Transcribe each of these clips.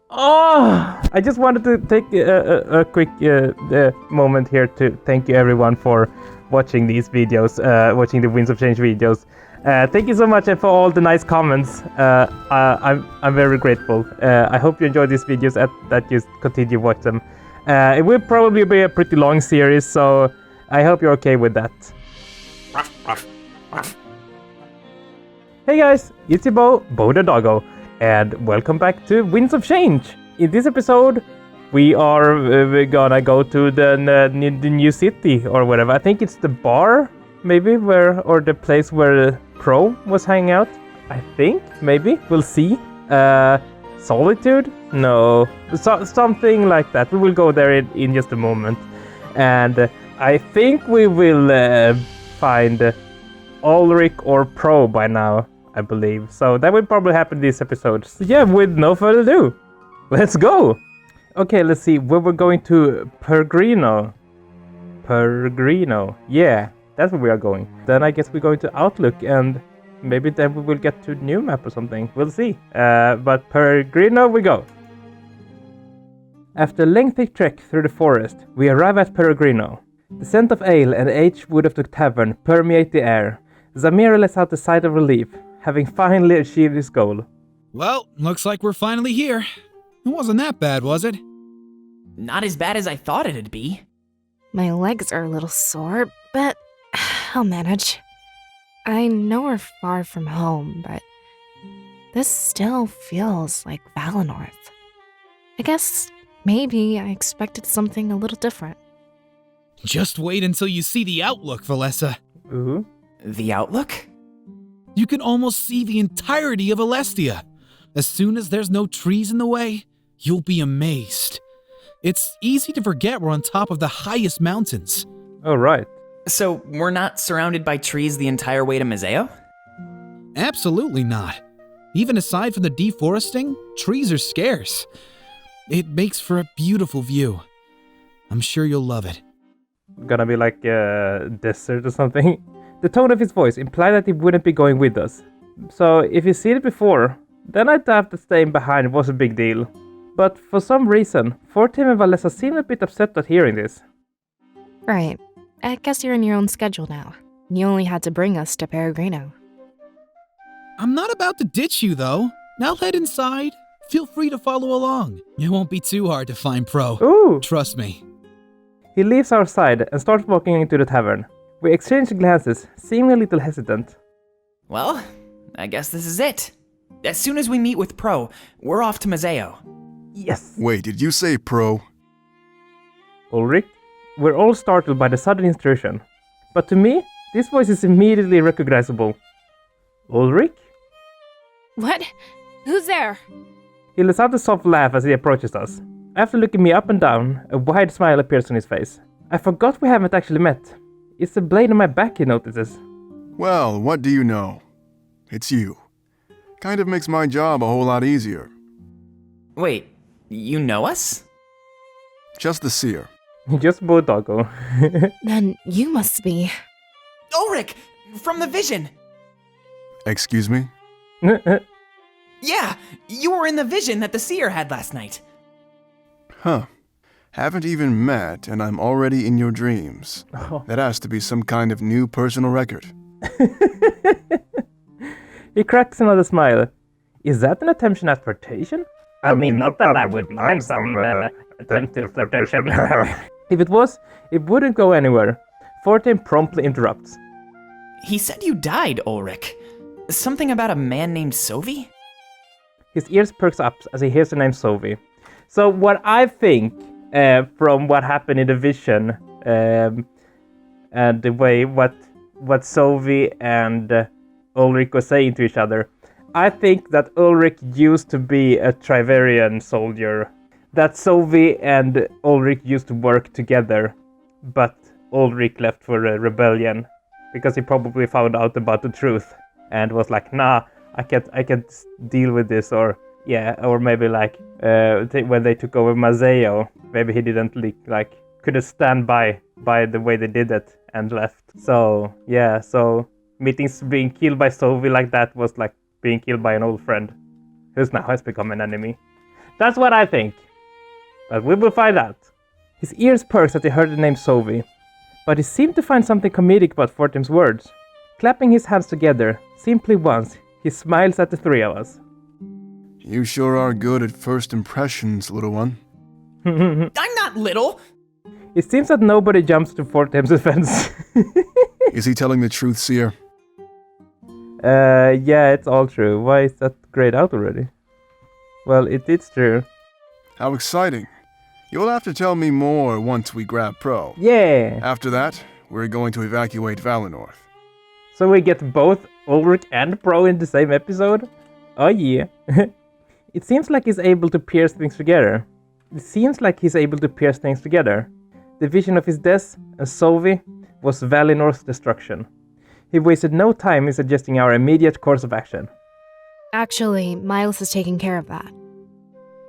Oh, I just wanted to take a quick moment here to thank you everyone for watching these videos, watching the Winds of Change videos. Thank you so much for all the nice comments. I'm very grateful. I hope you enjoy these videos and that you continue to watch them. It will probably be a pretty long series, so I hope you're okay with that. Hey guys, it's your Bo the Doggo, and welcome back to Winds of Change. In this episode, we are we're gonna go to the new city or whatever. I think it's the bar, maybe, or the place where Pro was hanging out. I think, maybe, we'll see. Solitude? No, something like that. We will go there in just a moment, and I think we will find Ulric or Pro by now, I believe. So that will probably happen this episode. So yeah, with no further ado, let's go! Okay, let's see, where we're going to Peregrino. Peregrino, yeah, that's where we are going. Then I guess we're going to Outlook, and maybe then we will get to new map or something. We'll see. But Peregrino we go. After a lengthy trek through the forest, we arrive at Peregrino. The scent of ale and aged wood of the tavern permeate the air. Zamir lets out a sigh of relief, having finally achieved his goal. Well, looks like we're finally here. It wasn't that bad, was it? Not as bad as I thought it'd be. My legs are a little sore, but I'll manage. I know we're far from home, but this still feels like Valinorth. I guess maybe I expected something a little different. Just wait until you see the outlook, Valessa. Ooh. The outlook? You can almost see the entirety of Alestia. As soon as there's no trees in the way, you'll be amazed. It's easy to forget we're on top of the highest mountains. Oh, right. So we're not surrounded by trees the entire way to Mazeo? Absolutely not. Even aside from the deforesting, trees are scarce. It makes for a beautiful view. I'm sure you'll love it. Gonna be like a desert or something. The tone of his voice implied that he wouldn't be going with us. So if you've seen it before, then I doubt that staying behind was a big deal. But for some reason, Fortim and Valessa seemed a bit upset at hearing this. Right. I guess you're in your own schedule now. You only had to bring us to Peregrino. I'm not about to ditch you, though. Now head inside. Feel free to follow along. It won't be too hard to find Pro. Ooh! Trust me. He leaves our side and starts walking into the tavern. We exchange glances, seeming a little hesitant. Well, I guess this is it. As soon as we meet with Pro, we're off to Mazeo. Yes! Wait, did you say Pro? Ulric? We're all startled by the sudden intrusion. But to me, this voice is immediately recognizable. Ulric? What? Who's there? He lets out a soft laugh as he approaches us. After looking me up and down, a wide smile appears on his face. I forgot we haven't actually met. It's the blade on my back, he notices. Well, what do you know? It's you. Kind of makes my job a whole lot easier. Wait, you know us? Just the seer. Just Bodoggo. Then you must be... Ulric! From the vision! Excuse me? Yeah, you were in the vision that the seer had last night. Huh. Haven't even met, and I'm already in your dreams. Oh. That has to be some kind of new personal record. He cracks another smile. Is that an attention at flirtation? I mean, not that I would mind some attentive flirtation. If it was, it wouldn't go anywhere. Fortin promptly interrupts. He said you died, Ulric. Something about a man named Sovi? His ears perks up as he hears the name Sovi. So what I think from what happened in the vision and the way what Sovi and Ulric were saying to each other, I think that Ulric used to be a Triverian soldier. That Sovi and Ulric used to work together, but Ulric left for a rebellion because he probably found out about the truth and was like, nah, I can't deal with this, or maybe like when they took over Mazeo, maybe he didn't couldn't stand by the way they did it and left. So yeah, so meetings being killed by Sovi like that was like being killed by an old friend, who's now has become an enemy. That's what I think. But we will find out. His ears perked as he heard the name Sovi, but he seemed to find something comedic about Fortem's words. Clapping his hands together, simply once, he smiles at the three of us. You sure are good at first impressions, little one. I'm not little. It seems that nobody jumps to Fortem's defense. Is he telling the truth, Seer? Yeah, it's all true. Why is that grayed out already? Well, it's true. How exciting. You'll have to tell me more once we grab Pro. Yeah! After that, we're going to evacuate Valinorth. So we get both Ulric and Pro in the same episode? Oh yeah. It seems like he's able to pierce things together. The vision of his death and Sovi was Valinorth's destruction. He wasted no time in suggesting our immediate course of action. Actually, Miles is taking care of that.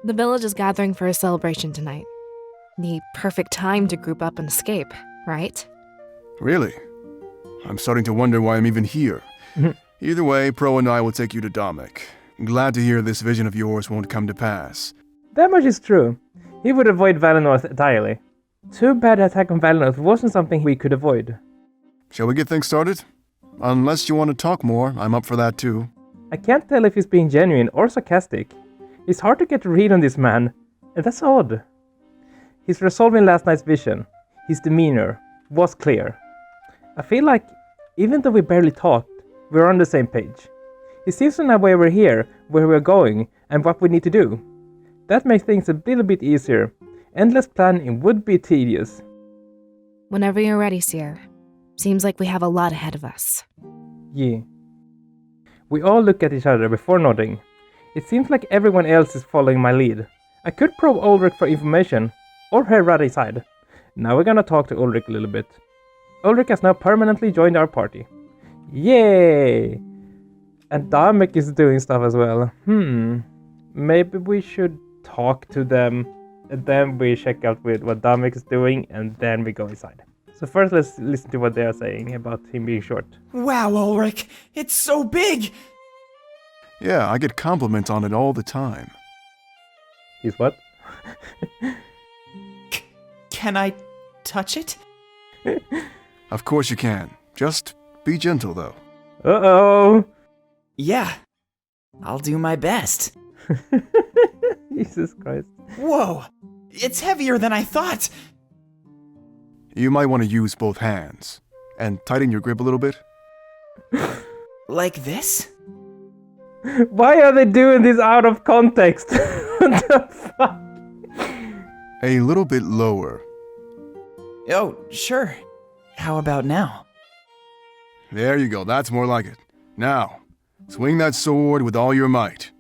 The village is gathering for a celebration tonight. The perfect time to group up and escape, right? Really? I'm starting to wonder why I'm even here. Either way, Pro and I will take you to Damek. Glad to hear this vision of yours won't come to pass. That much is true. He would avoid Valinorth entirely. Too bad the attack on Valinorth wasn't something we could avoid. Shall we get things started? Unless you want to talk more, I'm up for that too. I can't tell if he's being genuine or sarcastic. It's hard to get a read on this man, and that's odd. His resolve in last night's vision, his demeanor, was clear. I feel like, even though we barely talked, we're on the same page. He seems to know why we're here, where we're going, and what we need to do. That makes things a little bit easier. Endless planning would be tedious. Whenever you're ready, Seer. Seems like we have a lot ahead of us. Yeah. We all look at each other before nodding. It seems like everyone else is following my lead. I could probe Ulric for information, or her rather side. Now we're gonna talk to Ulric a little bit. Ulric has now permanently joined our party. Yay! And Damek is doing stuff as well. Maybe we should talk to them, and then we check out with what Damek is doing, and then we go inside. So first let's listen to what they are saying about him being short. Wow, Ulric, it's so big! Yeah, I get compliments on it all the time. He's what? Can I touch it? Of course you can. Just be gentle though. Uh-oh! Yeah, I'll do my best. Jesus Christ. Whoa, it's heavier than I thought. You might want to use both hands. And tighten your grip a little bit. Like this? Why are they doing this out of context? What the fuck? A little bit lower. Oh, sure. How about now? There you go, that's more like it. Now, swing that sword with all your might.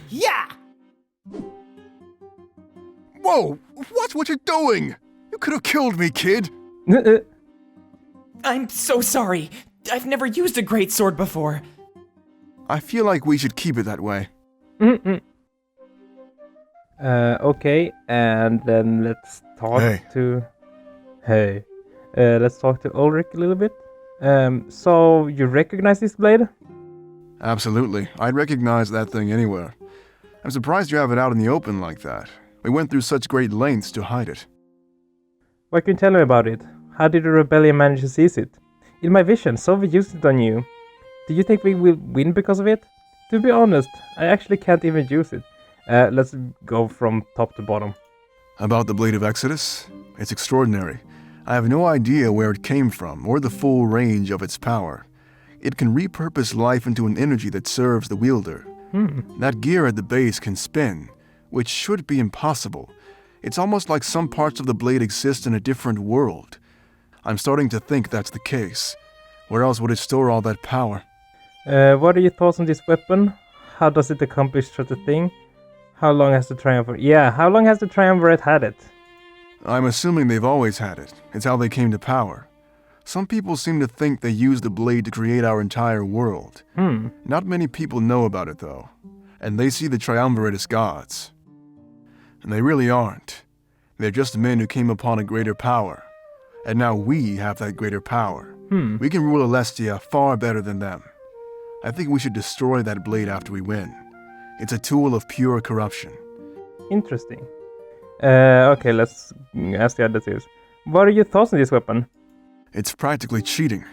Yeah! Whoa! Watch what you're doing! You could have killed me, kid! I'm so sorry. I've never used a greatsword before. I feel like we should keep it that way. Okay, and then let's talk to... let's talk to Ulric a little bit. So, you recognize this blade? Absolutely. I'd recognize that thing anywhere. I'm surprised you have it out in the open like that. We went through such great lengths to hide it. What can you tell me about it? How did the rebellion manage to seize it? In my vision, Soviet used it on you. Do you think we will win because of it? To be honest, I actually can't even use it. Let's go from top to bottom. About the Blade of Exodus? It's extraordinary. I have no idea where it came from or the full range of its power. It can repurpose life into an energy that serves the wielder. That gear at the base can spin, which should be impossible. It's almost like some parts of the blade exist in a different world. I'm starting to think that's the case. Where else would it store all that power? What are your thoughts on this weapon? How does it accomplish such a thing? How long has the Triumvirate... Yeah, how long has the Triumvirate had it? I'm assuming they've always had it. It's how they came to power. Some people seem to think they used the blade to create our entire world. Not many people know about it, though. And they see the Triumvirate as gods. And they really aren't. They're just men who came upon a greater power. And now we have that greater power. We can rule Alestia far better than them. I think we should destroy that blade after we win. It's a tool of pure corruption. Interesting. Okay, let's ask the others. What are your thoughts on this weapon? It's practically cheating.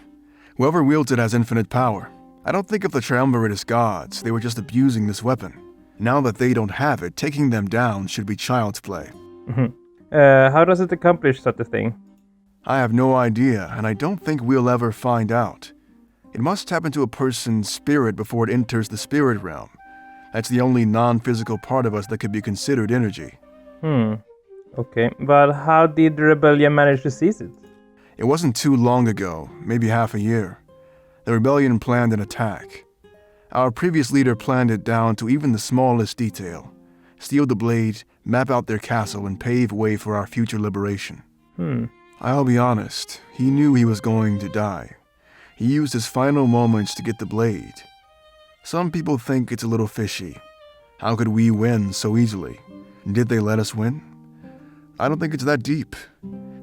Whoever wields it has infinite power. I don't think of the Triumvirate as gods, they were just abusing this weapon. Now that they don't have it, taking them down should be child's play. How does it accomplish such a thing? I have no idea, and I don't think we'll ever find out. It must tap into a person's spirit before it enters the spirit realm. That's the only non-physical part of us that could be considered energy. Okay, but how did the rebellion manage to seize it? It wasn't too long ago, maybe half a year. The rebellion planned an attack. Our previous leader planned it down to even the smallest detail. Steal the blade, map out their castle, and pave way for our future liberation. I'll be honest, he knew he was going to die. He used his final moments to get the blade. Some people think it's a little fishy. How could we win so easily? Did they let us win? I don't think it's that deep.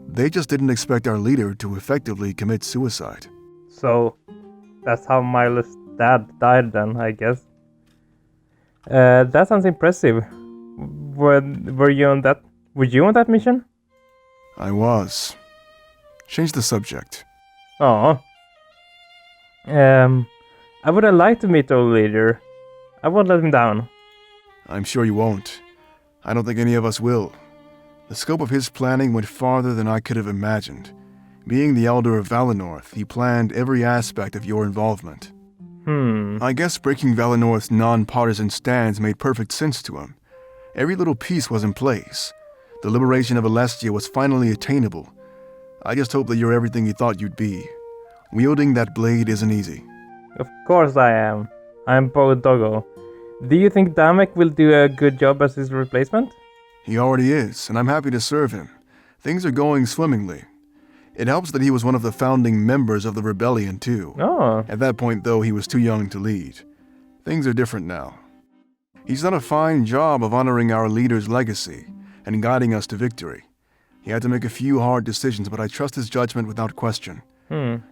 They just didn't expect our leader to effectively commit suicide. So, that's how Milo's dad died then, I guess. That sounds impressive. Were you on that mission? I was. Change the subject. Oh. I would have liked to meet the old leader. I won't let him down. I'm sure you won't. I don't think any of us will. The scope of his planning went farther than I could have imagined. Being the Elder of Valinorth, he planned every aspect of your involvement. I guess breaking Valinorth's non-partisan stance made perfect sense to him. Every little piece was in place. The liberation of Alestia was finally attainable. I just hope that you're everything you thought you'd be. Wielding that blade isn't easy. Of course I am. I'm both doggo. Do you think Damek will do a good job as his replacement? He already is, and I'm happy to serve him. Things are going swimmingly. It helps that he was one of the founding members of the rebellion, too. Oh. At that point, though, he was too young to lead. Things are different now. He's done a fine job of honoring our leader's legacy and guiding us to victory. He had to make a few hard decisions, but I trust his judgment without question.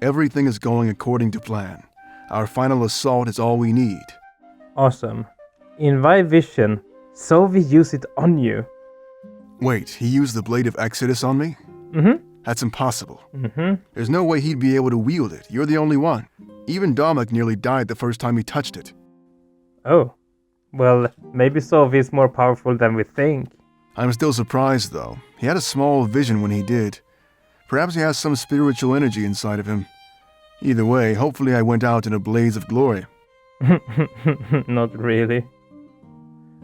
Everything is going according to plan. Our final assault is all we need. Awesome. In my vision, Sovi used it on you. Wait, he used the Blade of Exodus on me? That's impossible. There's no way he'd be able to wield it. You're the only one. Even Damek nearly died the first time he touched it. Oh. Well, maybe Sovi is more powerful than we think. I'm still surprised, though. He had a small vision when he did. Perhaps he has some spiritual energy inside of him. Either way, hopefully I went out in a blaze of glory. Not really.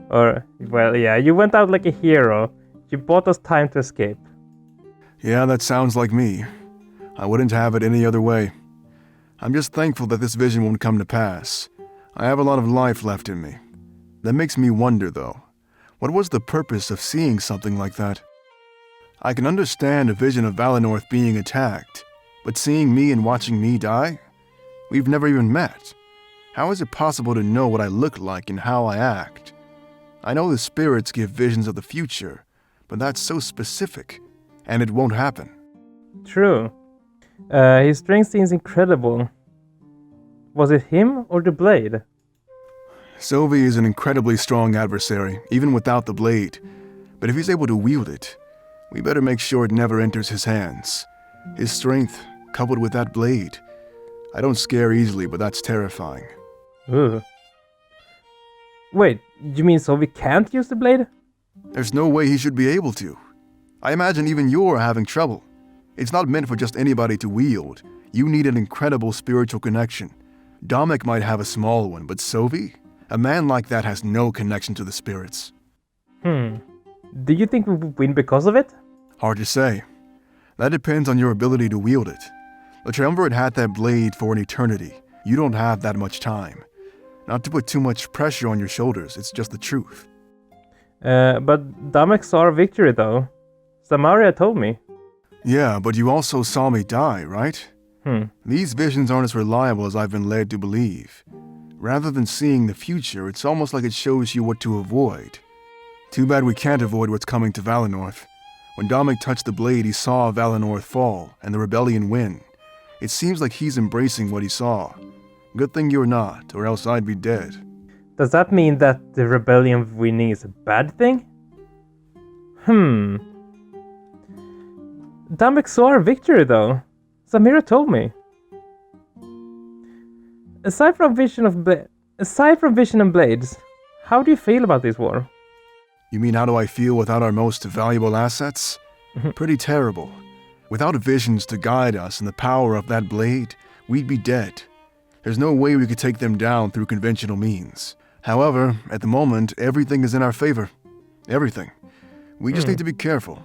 Or, well, yeah, you went out like a hero. You bought us time to escape. Yeah, that sounds like me. I wouldn't have it any other way. I'm just thankful that this vision won't come to pass. I have a lot of life left in me. That makes me wonder, though. What was the purpose of seeing something like that? I can understand a vision of Valinorth being attacked, but seeing me and watching me die? We've never even met. How is it possible to know what I look like and how I act? I know the spirits give visions of the future, but that's so specific, and it won't happen. True. His strength seems incredible. Was it him or the blade? Sovi is an incredibly strong adversary, even without the blade. But if he's able to wield it, we better make sure it never enters his hands. His strength, coupled with that blade. I don't scare easily, but that's terrifying. Ooh. Wait, you mean Sovi can't use the blade? There's no way he should be able to. I imagine even you're having trouble. It's not meant for just anybody to wield. You need an incredible spiritual connection. Damek might have a small one, but Sovi? A man like that has no connection to the spirits. Do you think we will win because of it? Hard to say. That depends on your ability to wield it. The Triumvirate had that blade for an eternity. You don't have that much time. Not to put too much pressure on your shoulders, it's just the truth. But Damek saw our victory though. Samaria told me. Yeah, but you also saw me die, right? These visions aren't as reliable as I've been led to believe. Rather than seeing the future, it's almost like it shows you what to avoid. Too bad we can't avoid what's coming to Valinorth. When Damek touched the blade, he saw Valinorth fall and the rebellion win. It seems like he's embracing what he saw. Good thing you're not, or else I'd be dead. Does that mean that the rebellion winning is a bad thing? Damek saw our victory though. Samira told me. Aside from Vision and Blades, how do you feel about this war? You mean how do I feel without our most valuable assets? Pretty terrible. Without visions to guide us and the power of that blade, we'd be dead. There's no way we could take them down through conventional means. However, at the moment, everything is in our favor. Everything. We just need to be careful.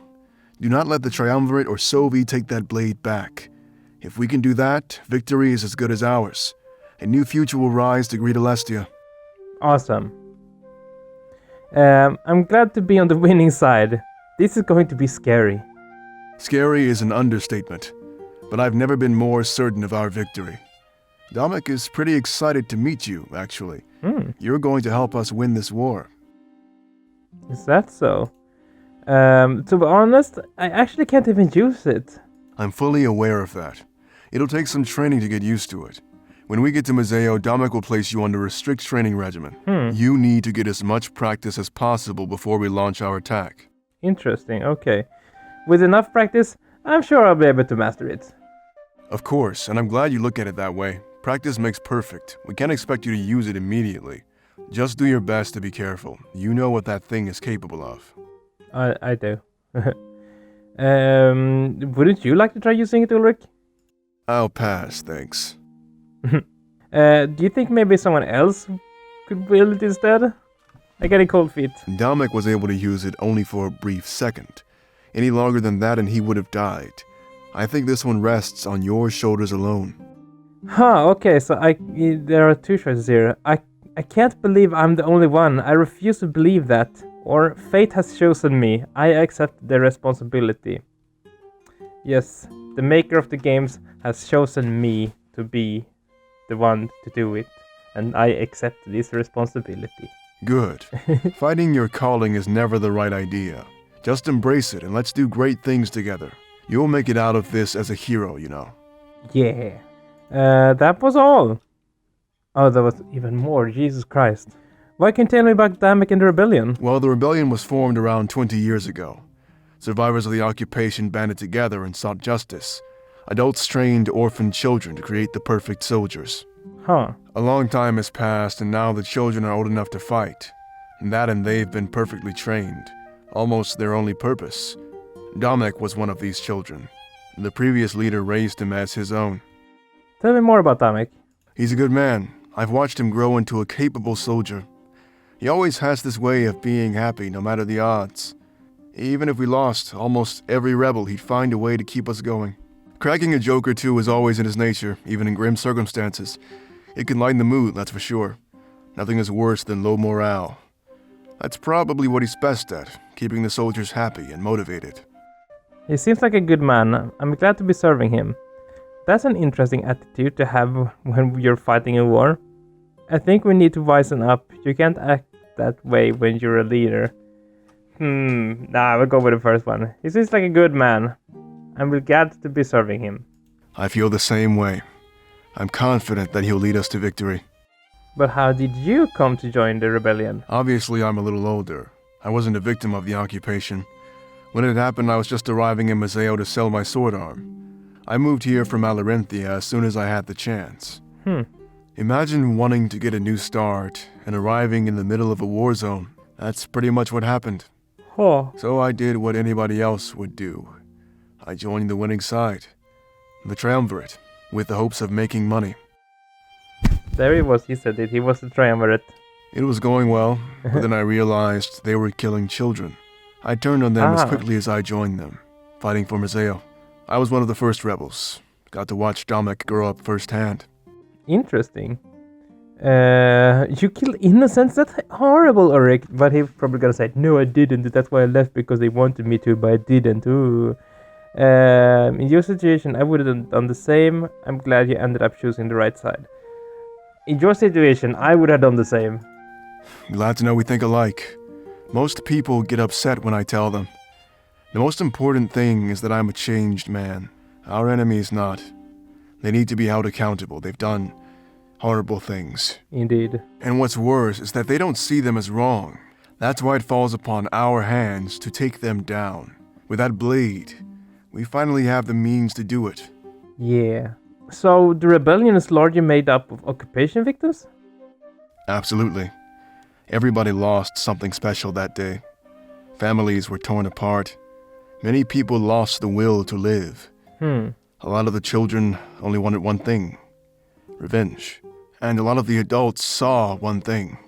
Do not let the Triumvirate or Sovi take that blade back. If we can do that, victory is as good as ours. A new future will rise to greet Alestia. Awesome. I'm glad to be on the winning side. This is going to be scary. Scary is an understatement, but I've never been more certain of our victory. Damek is pretty excited to meet you, actually. You're going to help us win this war. Is that so? To be honest, I actually can't even use it. I'm fully aware of that. It'll take some training to get used to it. When we get to Museo, Damek will place you under a strict training regimen. You need to get as much practice as possible before we launch our attack. Interesting, okay. With enough practice, I'm sure I'll be able to master it. Of course, and I'm glad you look at it that way. Practice makes perfect. We can't expect you to use it immediately. Just do your best to be careful. You know what that thing is capable of. I do. Wouldn't you like to try using it, Ulric? I'll pass, thanks. Do you think maybe someone else could wield it instead? I get a cold feet. Damek was able to use it only for a brief second. Any longer than that and he would have died. I think this one rests on your shoulders alone. Okay, so there are two choices here. I can't believe I'm the only one. I refuse to believe that. Or fate has chosen me. I accept the responsibility. Yes, the maker of the games has chosen me to be the one to do it. And I accept this responsibility. Good. Fighting your calling is never the right idea. Just embrace it and let's do great things together. You'll make it out of this as a hero, you know. Yeah. That was all. Oh, there was even more. Jesus Christ. Why can you tell me about Damek and the rebellion? Well, the rebellion was formed around 20 years ago. Survivors of the occupation banded together and sought justice. Adults trained orphaned children to create the perfect soldiers. Huh. A long time has passed and now the children are old enough to fight. And they've been perfectly trained. Almost their only purpose. Damek was one of these children. The previous leader raised him as his own. Tell me more about Damek. He's a good man. I've watched him grow into a capable soldier. He always has this way of being happy no matter the odds. Even if we lost almost every rebel, he'd find a way to keep us going. Cracking a joke or two is always in his nature, even in grim circumstances. It can lighten the mood, that's for sure. Nothing is worse than low morale. That's probably what he's best at, keeping the soldiers happy and motivated. He seems like a good man. I'm glad to be serving him. That's an interesting attitude to have when you're fighting a war. I think we need to wisen up. You can't act that way when you're a leader. Nah, we'll go with the first one. He seems like a good man. I'm glad to be serving him. I feel the same way. I'm confident that he'll lead us to victory. But how did you come to join the rebellion? Obviously, I'm a little older. I wasn't a victim of the occupation. When it happened, I was just arriving in Museo to sell my sword arm. I moved here from Alarenthia as soon as I had the chance. Imagine wanting to get a new start and arriving in the middle of a war zone. That's pretty much what happened. Oh. So I did what anybody else would do. I joined the winning side, the Triumvirate, with the hopes of making money. There he was, he said it. He was the Triumvirate. It was going well, but then I realized they were killing children. I turned on them as quickly as I joined them, fighting for Museo. I was one of the first rebels. Got to watch Damek grow up firsthand. Interesting. You killed innocents? That's horrible, Ulric. But he's probably gonna say, no, I didn't. That's why I left, because they wanted me to, but I didn't. Ooh. In your situation, I would have done the same. I'm glad you ended up choosing the right side. In your situation, I would have done the same. Glad to know we think alike. Most people get upset when I tell them. The most important thing is that I'm a changed man. Our enemy is not. They need to be held accountable. They've done Horrible things. Indeed. And what's worse is that they don't see them as wrong. That's why it falls upon our hands to take them down. With that blade, we finally have the means to do it. Yeah. So the rebellion is largely made up of occupation victims? Absolutely. Everybody lost something special that day. Families were torn apart. Many people lost the will to live. A lot of the children only wanted one thing: revenge. And a lot of the adults saw one thing: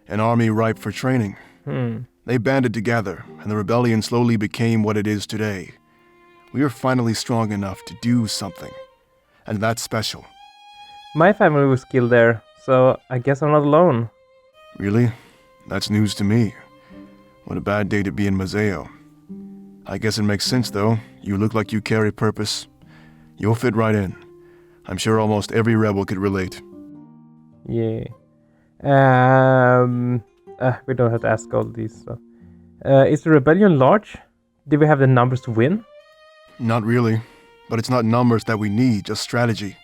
an army ripe for training. They banded together, and the rebellion slowly became what it is today. We are finally strong enough to do something. And that's special. My family was killed there, so I guess I'm not alone. Really? That's news to me. What a bad day to be in Mazeo. I guess it makes sense, though. You look like you carry purpose. You'll fit right in. I'm sure almost every rebel could relate. Yeah. We don't have to ask all these stuff. Is the rebellion large? Do we have the numbers to win? Not really. But it's not numbers that we need, just strategy.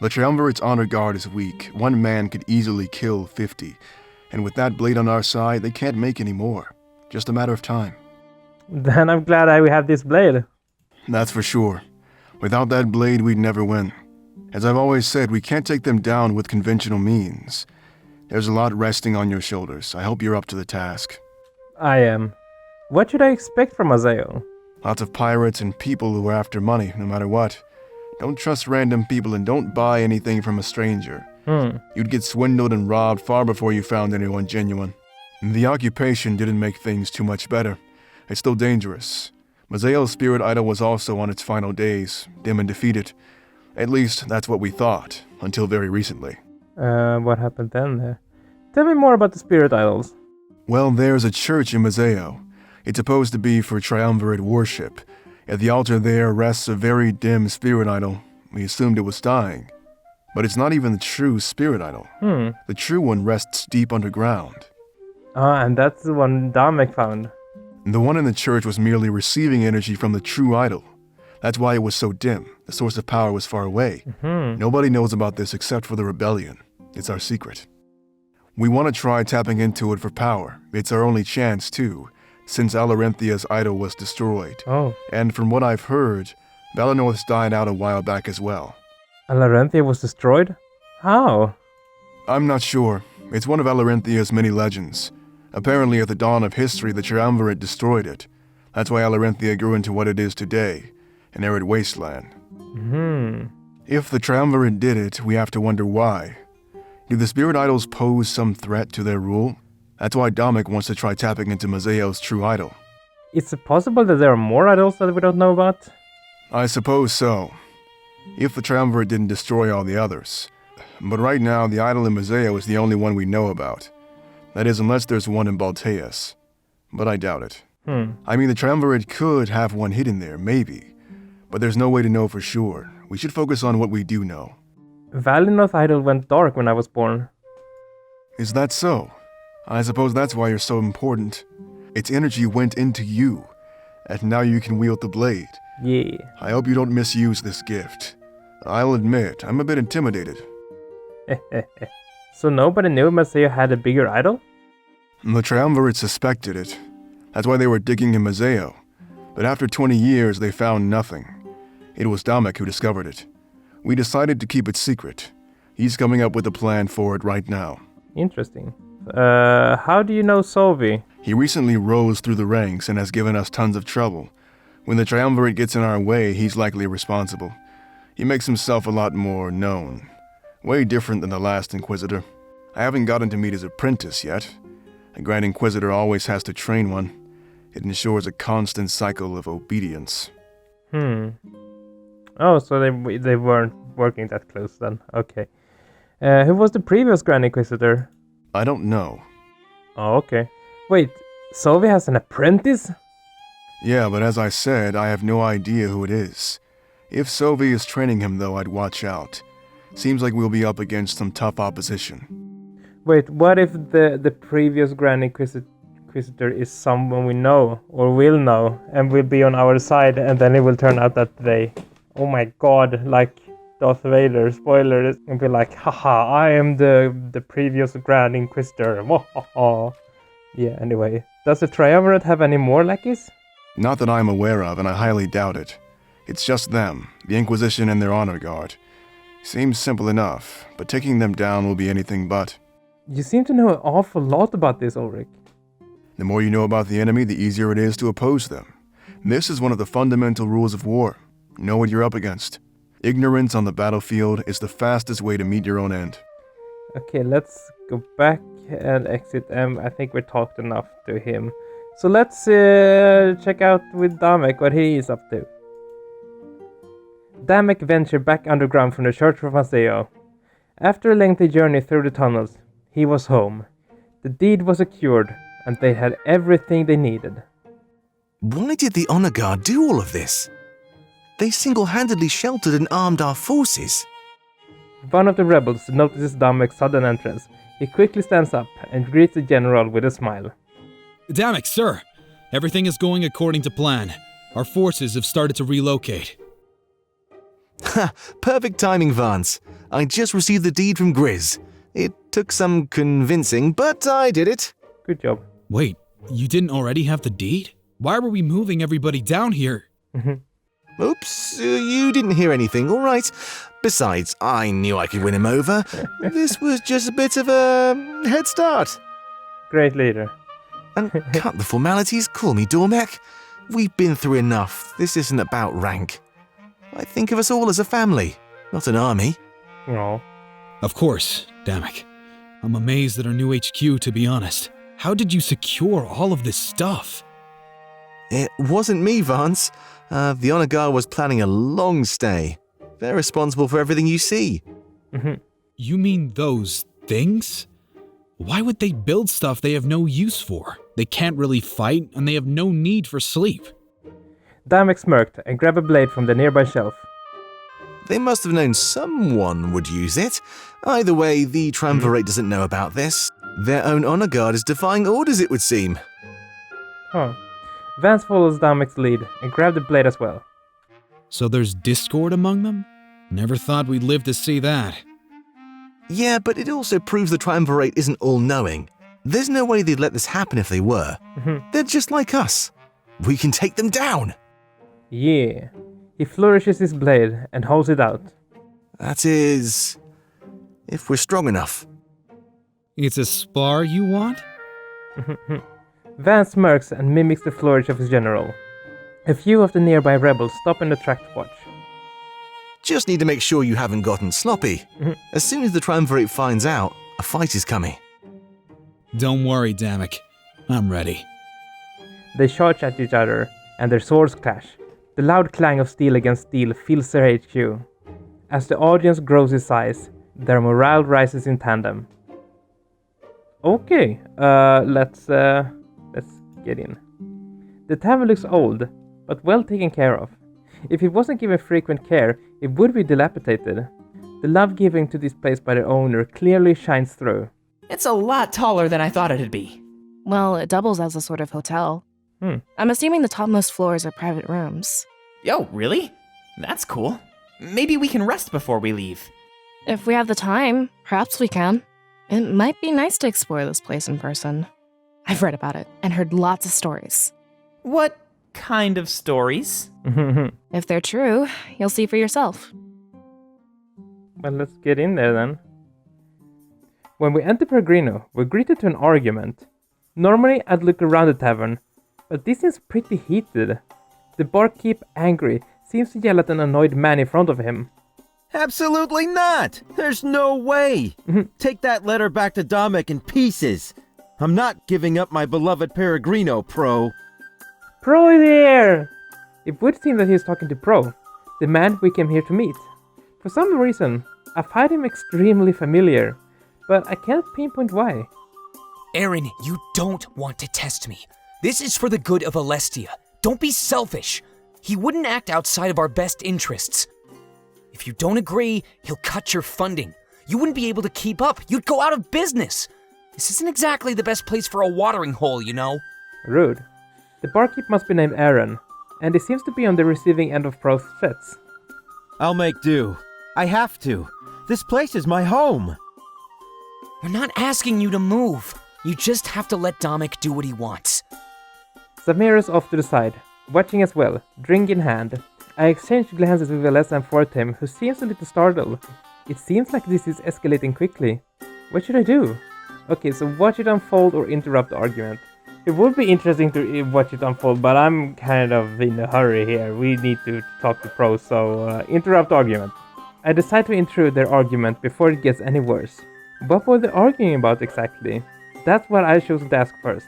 The Triumvirate's honor guard is weak. One man could easily kill 50. And with that blade on our side, they can't make any more. Just a matter of time. Then I'm glad we have this blade. That's for sure. Without that blade, we'd never win. As I've always said, we can't take them down with conventional means. There's a lot resting on your shoulders. I hope you're up to the task. I am. What should I expect from Azarion? Lots of pirates and people who are after money, no matter what. Don't trust random people and don't buy anything from a stranger. You'd get swindled and robbed far before you found anyone genuine. The occupation didn't make things too much better. It's still dangerous. Mazeo's spirit idol was also on its final days, dim and defeated. At least, that's what we thought, until very recently. What happened then? Tell me more about the spirit idols. Well, there's a church in Mazeo. It's supposed to be for triumvirate worship. At the altar there rests a very dim spirit idol. We assumed it was dying. But it's not even the true spirit idol. The true one rests deep underground. And that's the one Damek found. The one in the church was merely receiving energy from the true idol. That's why it was so dim. The source of power was far away. Nobody knows about this except for the rebellion. It's our secret. We want to try tapping into it for power. It's our only chance, too, since Alarenthia's idol was destroyed. And from what I've heard, Valinorth's died out a while back as well. Alarenthia was destroyed? How? I'm not sure. It's one of Alarenthia's many legends. Apparently at the dawn of history, the Triumvirate destroyed it. That's why Alarenthia grew into what it is today, an arid wasteland. If the Triumvirate did it, we have to wonder why. Do the spirit idols pose some threat to their rule? That's why Damek wants to try tapping into Mazeo's true idol. Is it possible that there are more idols that we don't know about? I suppose so. If the Triumvirate didn't destroy all the others. But right now, the idol in Mazeo is the only one we know about. That is, unless there's one in Balteus. But I doubt it. I mean, the Triumvirate could have one hidden there, maybe. But there's no way to know for sure. We should focus on what we do know. Valinorth idol went dark when I was born. Is that so? I suppose that's why you're so important. Its energy went into you, and now you can wield the blade. Yeah. I hope you don't misuse this gift. I'll admit, I'm a bit intimidated. So nobody knew Mazeo had a bigger idol? The Triumvirate suspected it. That's why they were digging in Mazeo. But after 20 years, they found nothing. It was Damek who discovered it. We decided to keep it secret. He's coming up with a plan for it right now. Interesting. How do you know Solvi? He recently rose through the ranks and has given us tons of trouble. When the Triumvirate gets in our way, he's likely responsible. He makes himself a lot more known. Way different than the last Inquisitor. I haven't gotten to meet his apprentice yet. A Grand Inquisitor always has to train one. It ensures a constant cycle of obedience. Oh, so they weren't working that close then. Okay. Who was the previous Grand Inquisitor? I don't know. Oh, okay. Wait, Solvi has an apprentice? Yeah, but as I said, I have no idea who it is. If Solvi is training him, though, I'd watch out. Seems like we'll be up against some tough opposition. Wait, what if the previous Grand Inquisitor is someone we know, or will know, and will be on our side, and then it will turn out that oh my god, like, Darth Vader, spoilers, and be like, haha, I am the previous Grand Inquisitor. Yeah, anyway. Does the Triumvirate have any more lackeys? Not that I'm aware of, and I highly doubt it. It's just them, the Inquisition and their honor guard. Seems simple enough, but taking them down will be anything but. You seem to know an awful lot about this, Ulric. The more you know about the enemy, the easier it is to oppose them. This is one of the fundamental rules of war. Know what you're up against. Ignorance on the battlefield is the fastest way to meet your own end. Okay, let's go back and exit M. I think we talked enough to him. So let's check out with Damek what he is up to. Damek ventured back underground from the Church of Azarion. After a lengthy journey through the tunnels, he was home. The deed was secured, and they had everything they needed. Why did the honor guard do all of this? They single-handedly sheltered and armed our forces. One of the rebels notices Damek's sudden entrance. He quickly stands up and greets the general with a smile. Damek, sir. Everything is going according to plan. Our forces have started to relocate. Ha! Perfect timing, Vance. I just received the deed from Grizz. It took some convincing, but I did it. Good job. Wait, you didn't already have the deed? Why were we moving everybody down here? Oops, you didn't hear anything, all right. Besides, I knew I could win him over. This was just a bit of a head start. Great leader. And cut the formalities, call me Damek. We've been through enough. This isn't about rank. I think of us all as a family, not an army. No. Of course, Damek. I'm amazed at our new HQ, to be honest. How did you secure all of this stuff? It wasn't me, Vance. The honor guard was planning a long stay. They're responsible for everything you see. You mean those things? Why would they build stuff they have no use for? They can't really fight, and they have no need for sleep. Damek smirked and grabbed a blade from the nearby shelf. They must have known someone would use it. Either way, the Triumvirate doesn't know about this. Their own honor guard is defying orders, it would seem. Huh. Vance follows Damek's lead and grabbed the blade as well. So there's discord among them? Never thought we'd live to see that. Yeah, but it also proves the Triumvirate isn't all-knowing. There's no way they'd let this happen if they were. They're just like us. We can take them down. Yeah. He flourishes his blade and holds it out. That is... if we're strong enough. It's a spar you want? Vance smirks and mimics the flourish of his general. A few of the nearby rebels stop and attract watch. Just need to make sure you haven't gotten sloppy. As soon as the Triumvirate finds out, a fight is coming. Don't worry, Damek. I'm ready. They charge at each other, and their swords clash. The loud clang of steel against steel fills their HQ. As the audience grows in size, their morale rises in tandem. Okay, let's get in. The tavern looks old, but well taken care of. If it wasn't given frequent care, it would be dilapidated. The love given to this place by the owner clearly shines through. It's a lot taller than I thought it'd be. Well, it doubles as a sort of hotel. I'm assuming the topmost floors are private rooms. Yo, really? That's cool. Maybe we can rest before we leave. If we have the time, perhaps we can. It might be nice to explore this place in person. I've read about it and heard lots of stories. What kind of stories? If they're true, you'll see for yourself. Well, let's get in there then. When we enter Peregrino, we're greeted to an argument. Normally, I'd look around the tavern, but this seems pretty heated. The barkeep, angry, seems to yell at an annoyed man in front of him. Absolutely not! There's no way! Take that letter back to Damek in pieces. I'm not giving up my beloved Peregrino, Pro. Pro is here! It would seem that he's talking to Pro, the man we came here to meet. For some reason, I find him extremely familiar, but I can't pinpoint why. Aaron, you don't want to test me. This is for the good of Alestia. Don't be selfish. He wouldn't act outside of our best interests. If you don't agree, he'll cut your funding. You wouldn't be able to keep up. You'd go out of business. This isn't exactly the best place for a watering hole, you know. Rude. The barkeep must be named Aaron, and he seems to be on the receiving end of Pro's threats. I'll make do. I have to. This place is my home. We're not asking you to move. You just have to let Damek do what he wants. Samira's off to the side, watching as well, drink in hand. I exchange glances with Valessa and Fortem, who seems a little startled. It seems like this is escalating quickly. What should I do? Okay, so watch it unfold or interrupt the argument. It would be interesting to watch it unfold, but I'm kind of in a hurry here. We need to talk to pros, so interrupt the argument. I decide to intrude their argument before it gets any worse. What were they arguing about exactly? That's what I chose to ask first.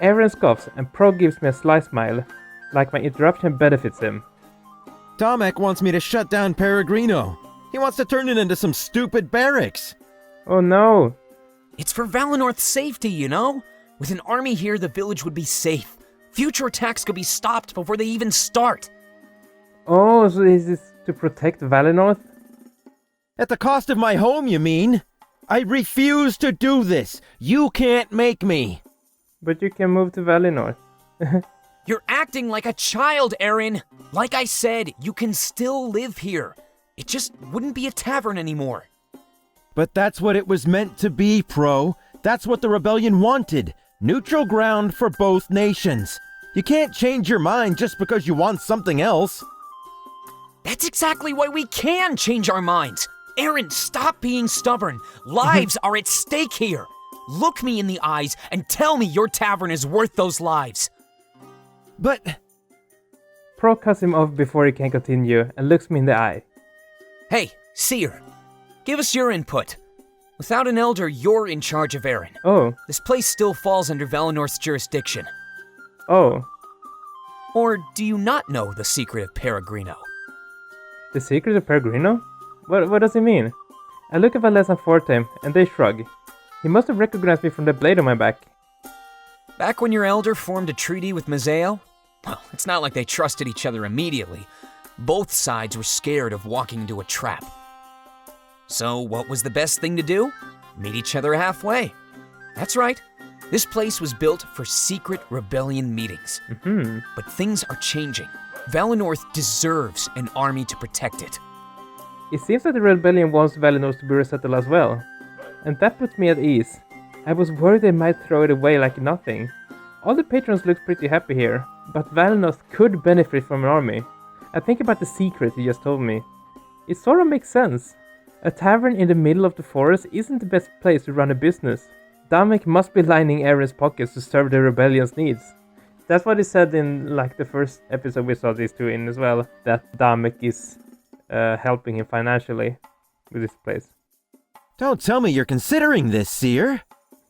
Aaron scoffs and Pro gives me a sly smile, like my interruption benefits him. Damek wants me to shut down Peregrino. He wants to turn it into some stupid barracks. Oh no! It's for Valinorth's safety, you know? With an army here, the village would be safe. Future attacks could be stopped before they even start. Oh, so is this to protect Valinorth? At the cost of my home, you mean? I refuse to do this. You can't make me. But you can move to Valinorth. You're acting like a child, Aaron. Like I said, you can still live here. It just wouldn't be a tavern anymore. But that's what it was meant to be, Pro. That's what the rebellion wanted. Neutral ground for both nations. You can't change your mind just because you want something else. That's exactly why we can change our minds. Aaron, stop being stubborn. Lives are at stake here. Look me in the eyes and tell me your tavern is worth those lives. But... Pro cuts him off before he can continue and looks me in the eye. Hey, Seer, give us your input. Without an elder, you're in charge of Aaron. Oh. This place still falls under Valinorth's jurisdiction. Oh. Or do you not know the secret of Peregrino? The secret of Peregrino? What does he mean? I look at Valessa and Fortem, and they shrug. He must have recognized me from the blade on my back. Back when your elder formed a treaty with Mazeo? Well, it's not like they trusted each other immediately. Both sides were scared of walking into a trap. So what was the best thing to do? Meet each other halfway. That's right. This place was built for secret rebellion meetings. But things are changing. Valinorth deserves an army to protect it. It seems that the rebellion wants Valinorth to be resettled as well. And that puts me at ease. I was worried they might throw it away like nothing. All the patrons look pretty happy here, but Valinorth could benefit from an army. I think about the secret you just told me. It sort of makes sense. A tavern in the middle of the forest isn't the best place to run a business. Damek must be lining Aaron's pockets to serve the rebellion's needs. That's what he said in like the first episode we saw these two in as well, that Damek is helping him financially with this place. Don't tell me you're considering this, Seer.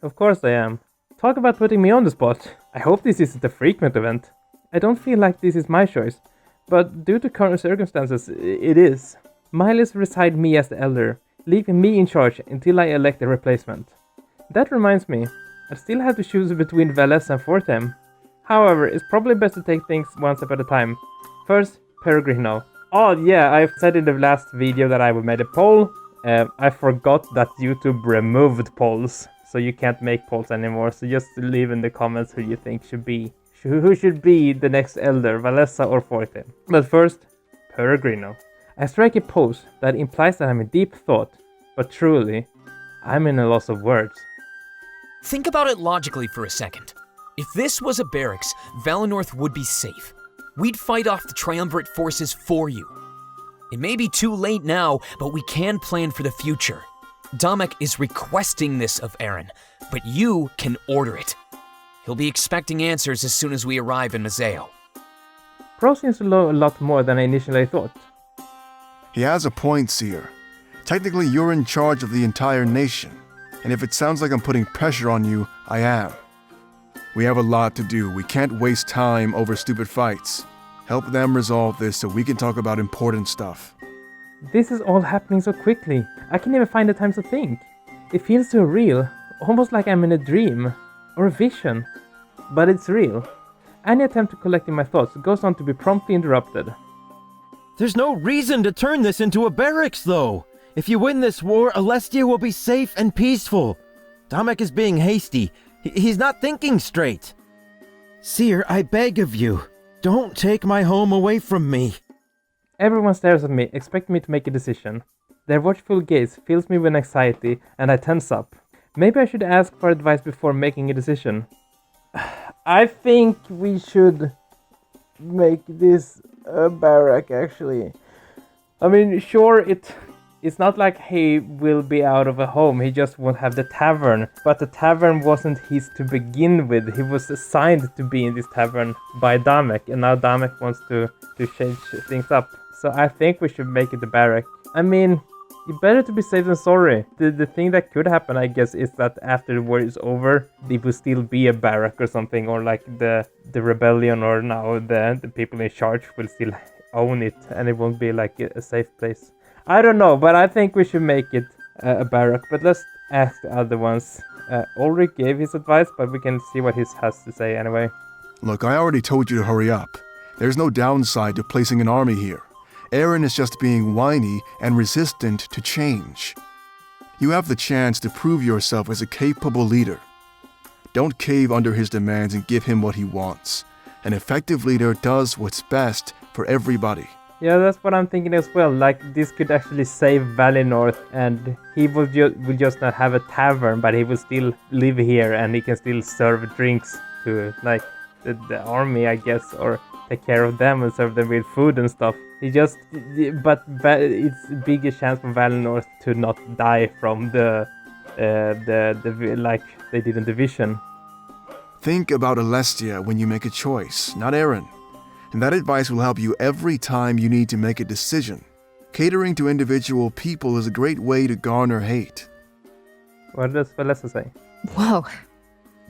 Of course I am. Talk about putting me on the spot. I hope this isn't a frequent event. I don't feel like this is my choice, but due to current circumstances, it is. Miles resigned me as the elder, leaving me in charge until I elect a replacement. That reminds me, I still have to choose between Valessa and Fortem. However, it's probably best to take things one step at a time. First, Peregrino. Oh yeah, I said in the last video that I would make a poll. I forgot that YouTube removed polls, so you can't make polls anymore. So just leave in the comments who you think should be the next elder, Valessa or Fortem. But first, Peregrino. I strike a pose that implies that I'm in deep thought, but truly, I'm in a loss of words. Think about it logically for a second. If this was a barracks, Valinorth would be safe. We'd fight off the triumvirate forces for you. It may be too late now, but we can plan for the future. Damek is requesting this of Aaron, but you can order it. He'll be expecting answers as soon as we arrive in Mazeo. Pro seems to know a lot more than I initially thought. He has a point, Seer. Technically, you're in charge of the entire nation, and if it sounds like I'm putting pressure on you, I am. We have a lot to do. We can't waste time over stupid fights. Help them resolve this so we can talk about important stuff. This is all happening so quickly. I can never find the time to think. It feels so real, almost like I'm in a dream or a vision. But it's real. Any attempt to collect my thoughts goes on to be promptly interrupted. There's no reason to turn this into a barracks, though. If you win this war, Alestia will be safe and peaceful. Damek is being hasty. He's not thinking straight. Seer, I beg of you, don't take my home away from me. Everyone stares at me, expecting me to make a decision. Their watchful gaze fills me with anxiety, and I tense up. Maybe I should ask for advice before making a decision. I think we should make this a barrack, actually. I mean, sure, it's not like he will be out of a home, he just won't have the tavern. But the tavern wasn't his to begin with. He was assigned to be in this tavern by Damek, and now Damek wants to change things up. So I think we should make it a barrack. I mean, it's better to be safe than sorry. The thing that could happen, I guess, is that after the war is over, it will still be a barrack or something, or like the rebellion, or now the people in charge will still own it, and it won't be like a safe place. I don't know, but I think we should make it a barrack. But let's ask the other ones. Ulric gave his advice, but we can see what he has to say anyway. Look, I already told you to hurry up. There's no downside to placing an army here. Aaron is just being whiny and resistant to change. You have the chance to prove yourself as a capable leader. Don't cave under his demands and give him what he wants. An effective leader does what's best for everybody. Yeah, that's what I'm thinking as well. Like, this could actually save Valinorth, and he will just not have a tavern, but he will still live here, and he can still serve drinks to, like, the army, I guess, or take care of them and serve them with food and stuff. But it's a bigger chance for Valinorth to not die from the like they did in Division. Think about Alestia when you make a choice, not Aaron. And that advice will help you every time you need to make a decision. Catering to individual people is a great way to garner hate. What does Valessa say? Whoa.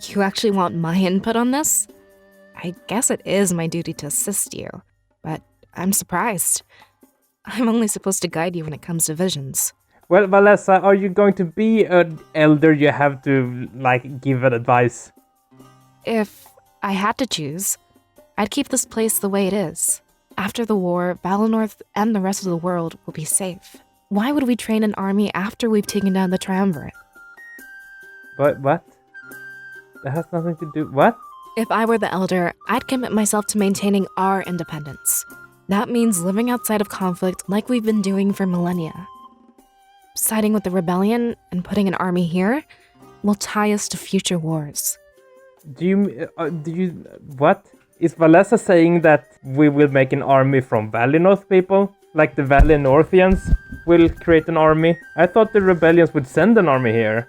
You actually want my input on this? I guess it is my duty to assist you, but I'm surprised. I'm only supposed to guide you when it comes to visions. Well, Valessa, are you going to be an elder? You have to, like, give an advice. If I had to choose, I'd keep this place the way it is. After the war, Valinorth and the rest of the world will be safe. Why would we train an army after we've taken down the Triumvirate? But what? That has nothing to do... What? If I were the Elder, I'd commit myself to maintaining our independence. That means living outside of conflict like we've been doing for millennia. Siding with the rebellion and putting an army here will tie us to future wars. Do you... What? Is Valessa saying that we will make an army from Valinorth people? Like the Valinorthians will create an army? I thought the rebellions would send an army here.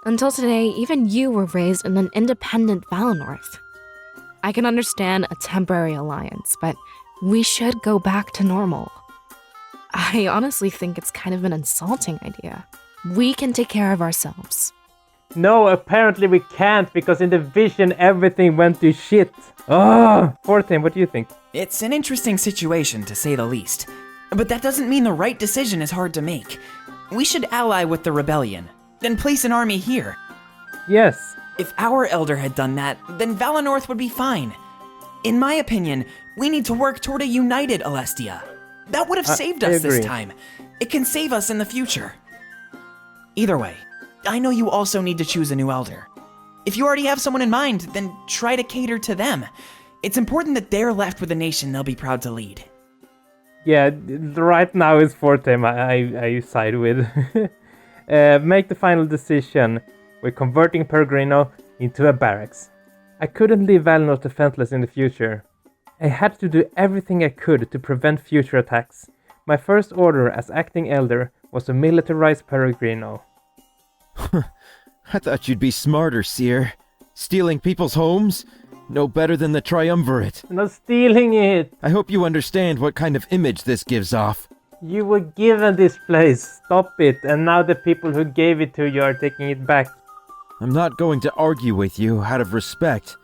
Until today, even you were raised in an independent Valinorth. I can understand a temporary alliance, but we should go back to normal. I honestly think it's kind of an insulting idea. We can take care of ourselves. No, apparently we can't, because in the vision everything went to shit. Ugh! Fortin, what do you think? It's an interesting situation, to say the least. But that doesn't mean the right decision is hard to make. We should ally with the rebellion, then place an army here. Yes. If our elder had done that, then Valinorth would be fine. In my opinion, we need to work toward a united Alestia. That would have saved us this time. It can save us in the future. Either way, I know you also need to choose a new elder. If you already have someone in mind, then try to cater to them. It's important that they're left with a nation they'll be proud to lead. Yeah, right now is Fortin I side with. Make the final decision. We're converting Peregrino into a barracks. I couldn't leave Valinorth defenseless in the future. I had to do everything I could to prevent future attacks. My first order as acting elder was to militarize Peregrino. I thought you'd be smarter, Seer. Stealing people's homes? No better than the Triumvirate. I'm not stealing it! I hope you understand what kind of image this gives off. You were given this place. Stop it. And now the people who gave it to you are taking it back. I'm not going to argue with you out of respect.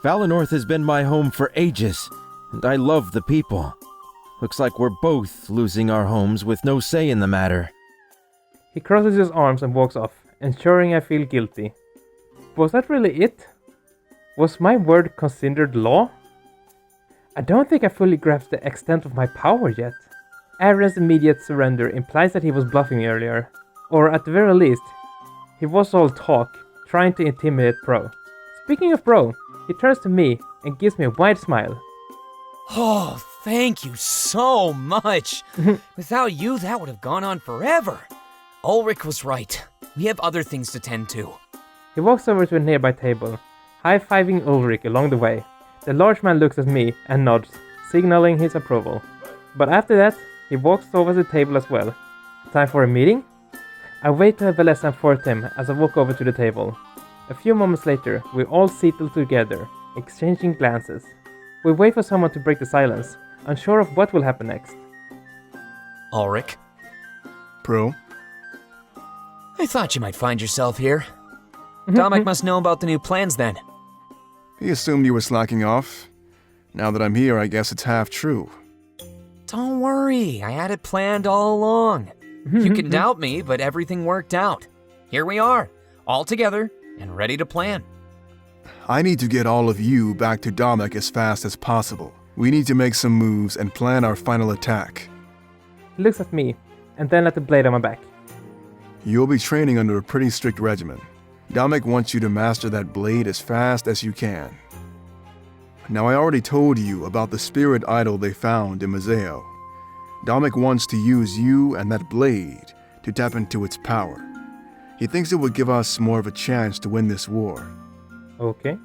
Valinorth has been my home for ages, and I love the people. Looks like we're both losing our homes with no say in the matter. He crosses his arms and walks off, ensuring I feel guilty. Was that really it? Was my word considered law? I don't think I fully grasped the extent of my power yet. Aaron's immediate surrender implies that he was bluffing me earlier. Or at the very least, he was all talk, trying to intimidate Pro. Speaking of Pro, he turns to me and gives me a wide smile. Oh, thank you so much. Without you, that would have gone on forever. Ulric was right. We have other things to tend to. He walks over to a nearby table, high-fiving Ulric along the way. The large man looks at me and nods, signaling his approval. But after that, he walks over the table as well. Time for a meeting? I wait to have a lesson for him as I walk over to the table. A few moments later, we all settle together, exchanging glances. We wait for someone to break the silence, unsure of what will happen next. Ulric, Pro? I thought you might find yourself here. Damek must know about the new plans then. He assumed you were slacking off. Now that I'm here, I guess it's half true. Don't worry, I had it planned all along. You can doubt me, but everything worked out. Here we are, all together and ready to plan. I need to get all of you back to Damek as fast as possible. We need to make some moves and plan our final attack. He looks at me, and then at the blade on my back. You'll be training under a pretty strict regimen. Damek wants you to master that blade as fast as you can. Now, I already told you about the spirit idol they found in Mazeo. Damek wants to use you and that blade to tap into its power. He thinks it would give us more of a chance to win this war. Okay.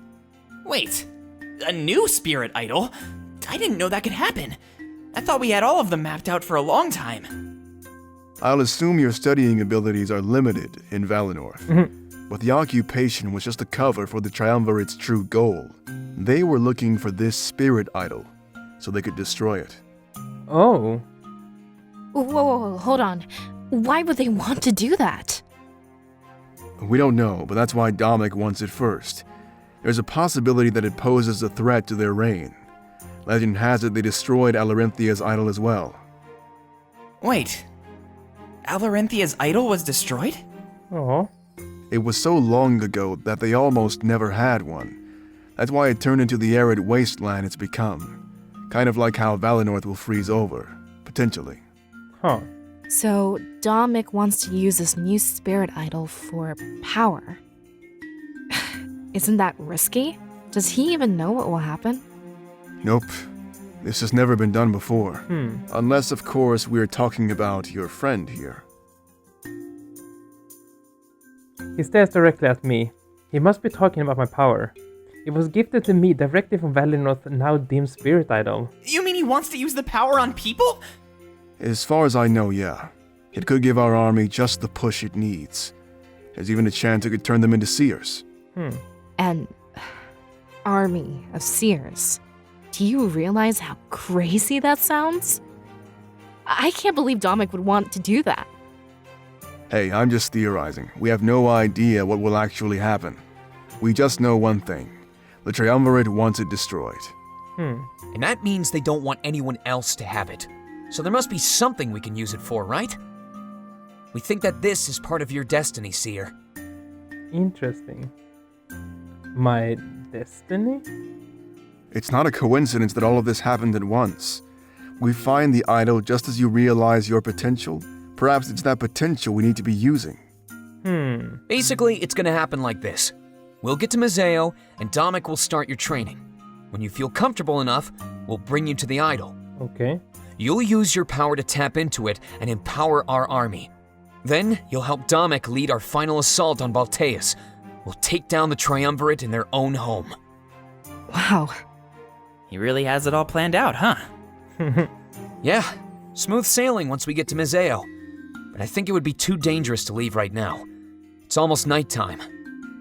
Wait, a new spirit idol? I didn't know that could happen. I thought we had all of them mapped out for a long time. I'll assume your studying abilities are limited in Valinorth. But the occupation was just a cover for the Triumvirate's true goal. They were looking for this spirit idol, so they could destroy it. Oh. Whoa, hold on. Why would they want to do that? We don't know, but that's why Damek wants it first. There's a possibility that it poses a threat to their reign. Legend has it they destroyed Alarinthia's idol as well. Wait, Alarinthia's idol was destroyed? Oh. It was so long ago that they almost never had one. That's why it turned into the arid wasteland it's become. Kind of like how Valinorth will freeze over, potentially. Huh. So, Damek wants to use this new spirit idol for power. Isn't that risky? Does he even know what will happen? Nope. This has never been done before. Unless, of course, we're talking about your friend here. He stares directly at me. He must be talking about my power. It was gifted to me directly from Valinorth's now dim spirit idol. You mean he wants to use the power on people? As far as I know, yeah. It could give our army just the push it needs. There's even a chance it could turn them into seers. An army of seers. Do you realize how crazy that sounds? I can't believe Damek would want to do that. Hey, I'm just theorizing. We have no idea what will actually happen. We just know one thing. The Triumvirate wants it destroyed. And that means they don't want anyone else to have it. So there must be something we can use it for, right? We think that this is part of your destiny, Seer. Interesting. My destiny? It's not a coincidence that all of this happened at once. We find the idol just as you realize your potential. Perhaps it's that potential we need to be using. Basically, it's gonna happen like this. We'll get to Mazeo, and Damek will start your training. When you feel comfortable enough, we'll bring you to the idol. Okay. You'll use your power to tap into it and empower our army. Then, you'll help Damek lead our final assault on Balteus. We'll take down the Triumvirate in their own home. Wow. He really has it all planned out, huh? Yeah, smooth sailing once we get to Mazeo. But I think it would be too dangerous to leave right now. It's almost nighttime.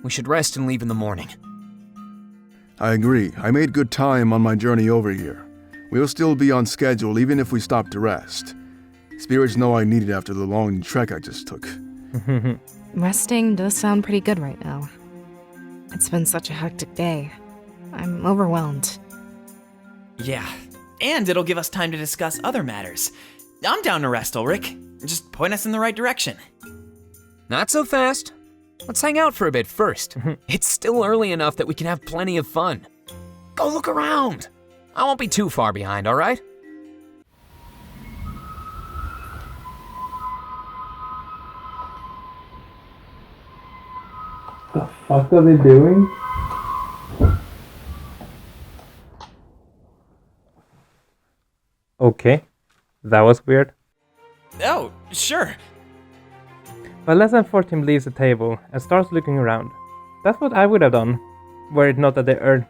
We should rest and leave in the morning. I agree. I made good time on my journey over here. We'll still be on schedule even if we stop to rest. Spirits know I need it after the long trek I just took. Resting does sound pretty good right now. It's been such a hectic day. I'm overwhelmed. Yeah, and it'll give us time to discuss other matters. I'm down to rest, Ulric. Just point us in the right direction. Not so fast. Let's hang out for a bit first. It's still early enough that we can have plenty of fun. Go look around. I won't be too far behind, all right? The fuck are they doing? Okay, that was weird. Oh, sure. But less than 14 leaves the table and starts looking around. That's what I would have done, were it not that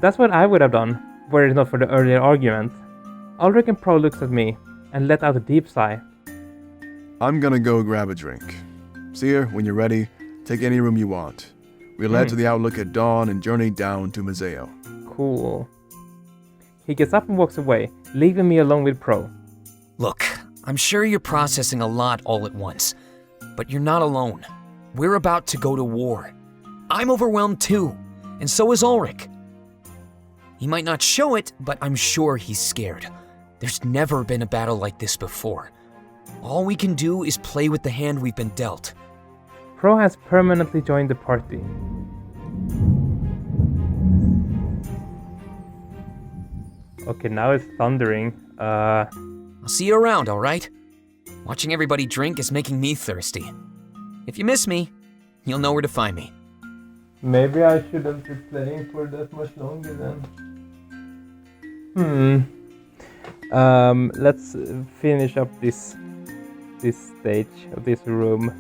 That's what I would have done, were it not for the earlier argument. Ulric and Pro looks at me and let out a deep sigh. I'm gonna go grab a drink. Seer, when you're ready, take any room you want. We'll head to the Outlook at dawn and journey down to Mazeo. Cool. He gets up and walks away, leaving me alone with Pro. Look, I'm sure you're processing a lot all at once, but you're not alone. We're about to go to war. I'm overwhelmed too, and so is Ulric. He might not show it, but I'm sure he's scared. There's never been a battle like this before. All we can do is play with the hand we've been dealt. Pro has permanently joined the party. Okay, now it's thundering. I'll see you around, alright? Watching everybody drink is making me thirsty. If you miss me, you'll know where to find me. Maybe I shouldn't be playing for that much longer then. Let's finish up this stage of this room.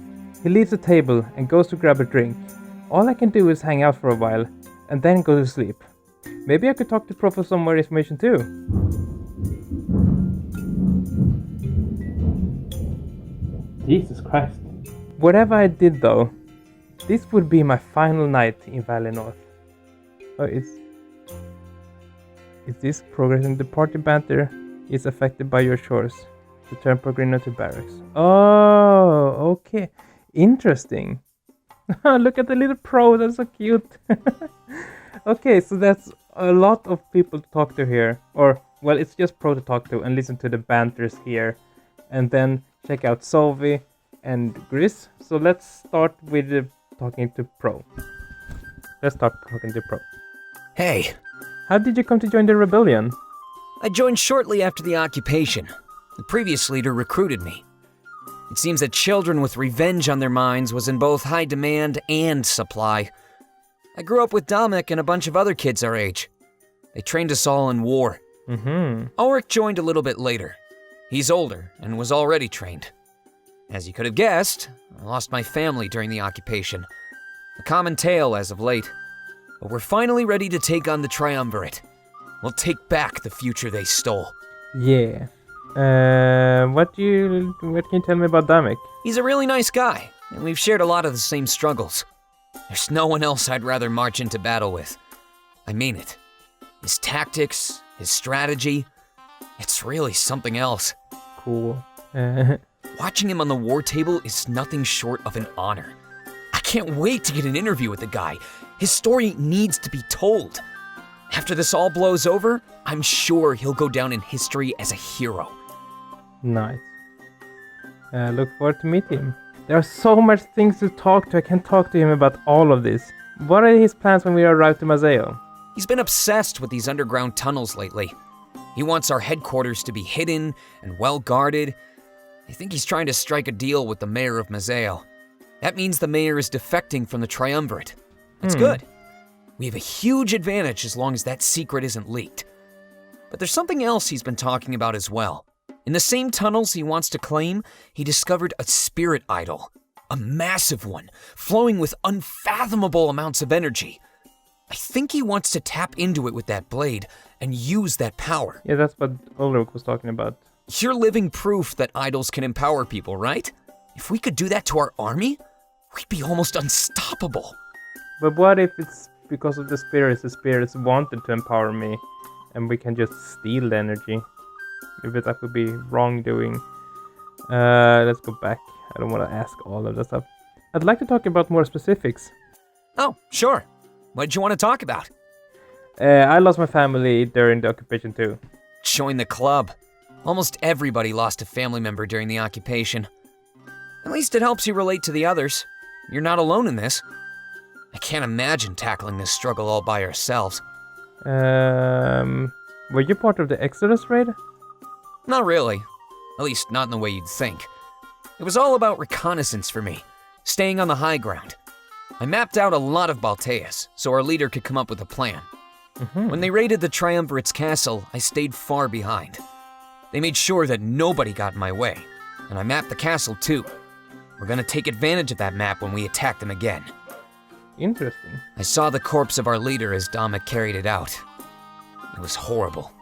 He leaves the table and goes to grab a drink. All I can do is hang out for a while and then go to sleep. Maybe I could talk to Pro for some more information too. Jesus Christ. Whatever I did though, this would be my final night in Valinorth. Oh, is this progressing? The party banter is affected by your chores. Return Peregrino to barracks. Oh, okay. Interesting. Look at the little Pro, that's so cute. Okay, so that's a lot of people to talk to here. Or, well, it's just Pro to talk to and listen to the banters here. And then check out Solvi and Gris. So let's start with talking to Pro. Let's start talking to Pro. Hey. How did you come to join the rebellion? I joined shortly after the occupation. The previous leader recruited me. It seems that children with revenge on their minds was in both high demand and supply. I grew up with Damek and a bunch of other kids our age. They trained us all in war. Ulric joined a little bit later. He's older and was already trained. As you could have guessed, I lost my family during the occupation. A common tale as of late. But we're finally ready to take on the Triumvirate. We'll take back the future they stole. Yeah. What can you tell me about Damek? He's a really nice guy, and we've shared a lot of the same struggles. There's no one else I'd rather march into battle with. I mean it. His tactics, his strategy, it's really something else. Cool. Watching him on the war table is nothing short of an honor. I can't wait to get an interview with the guy. His story needs to be told. After this all blows over, I'm sure he'll go down in history as a hero. Nice. Look forward to meeting him. There are so much things to talk to. I can't talk to him about all of this. What are his plans when we arrive to Mazeo? He's been obsessed with these underground tunnels lately. He wants our headquarters to be hidden and well guarded. I think he's trying to strike a deal with the mayor of Mazeo. That means the mayor is defecting from the Triumvirate. That's good. We have a huge advantage as long as that secret isn't leaked. But there's something else he's been talking about as well. In the same tunnels he wants to claim, he discovered a spirit idol. A massive one, flowing with unfathomable amounts of energy. I think he wants to tap into it with that blade and use that power. Yeah, that's what Ulric was talking about. You're living proof that idols can empower people, right? If we could do that to our army, we'd be almost unstoppable. But what if it's because of the spirits wanted to empower me, and we can just steal the energy? Maybe that would be wrongdoing. Let's go back. I don't want to ask all of that stuff. I'd like to talk about more specifics. Oh, sure. What did you want to talk about? I lost my family during the occupation too. Join the club. Almost everybody lost a family member during the occupation. At least it helps you relate to the others. You're not alone in this. I can't imagine tackling this struggle all by ourselves. Were you part of the Exodus raid? Not really. At least not in the way you'd think. It was all about reconnaissance for me, staying on the high ground. I mapped out a lot of Balteas, so our leader could come up with a plan. When they raided the Triumvirate's castle, I stayed far behind. They made sure that nobody got in my way, and I mapped the castle too. We're gonna take advantage of that map when we attack them again. Interesting. I saw the corpse of our leader as Damek carried it out. It was horrible.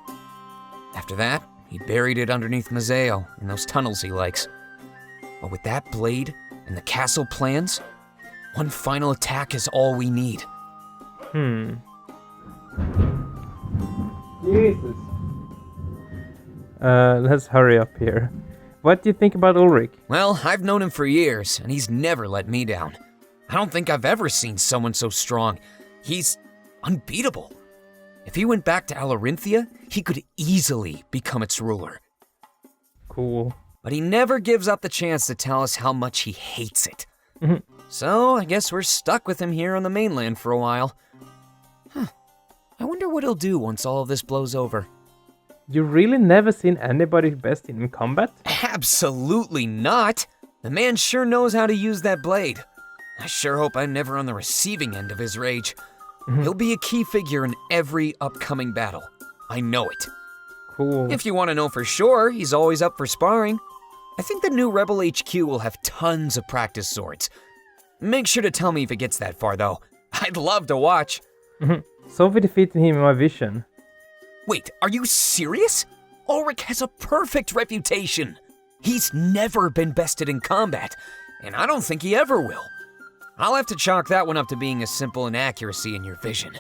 After that, he buried it underneath Mazeo in those tunnels he likes. But with that blade and the castle plans, one final attack is all we need. Jesus. Let's hurry up here. What do you think about Ulric? Well, I've known him for years, and he's never let me down. I don't think I've ever seen someone so strong. He's unbeatable. If he went back to Alarinthia, he could easily become its ruler. Cool. But he never gives up the chance to tell us how much he hates it. So, I guess we're stuck with him here on the mainland for a while. I wonder what he'll do once all of this blows over. You really never seen anybody best in combat? Absolutely not! The man sure knows how to use that blade. I sure hope I'm never on the receiving end of his rage. He'll be a key figure in every upcoming battle. I know it. Cool. If you want to know for sure, he's always up for sparring. I think the new Rebel HQ will have tons of practice swords. Make sure to tell me if it gets that far, though. I'd love to watch. So we defeated him in my vision. Wait, are you serious? Ulric has a perfect reputation. He's never been bested in combat, and I don't think he ever will. I'll have to chalk that one up to being a simple inaccuracy in your vision.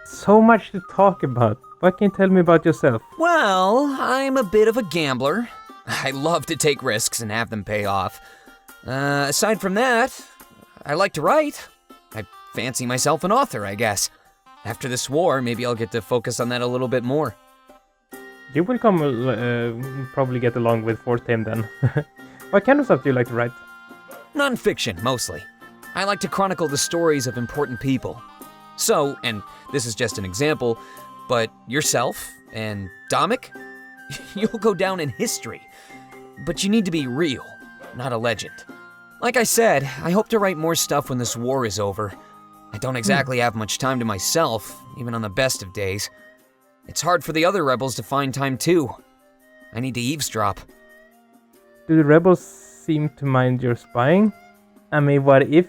So much to talk about. What can you tell me about yourself? Well, I'm a bit of a gambler. I love to take risks and have them pay off. Aside from that, I like to write. I fancy myself an author, I guess. After this war, maybe I'll get to focus on that a little bit more. You will probably get along with Fortame then. What kind of stuff do you like to write? Non-fiction, mostly. I like to chronicle the stories of important people. So, and this is just an example, but yourself and Damek, you'll go down in history. But you need to be real, not a legend. Like I said, I hope to write more stuff when this war is over. I don't exactly have much time to myself, even on the best of days. It's hard for the other rebels to find time too. I need to eavesdrop. Do the rebels seem to mind your spying? I mean, what if...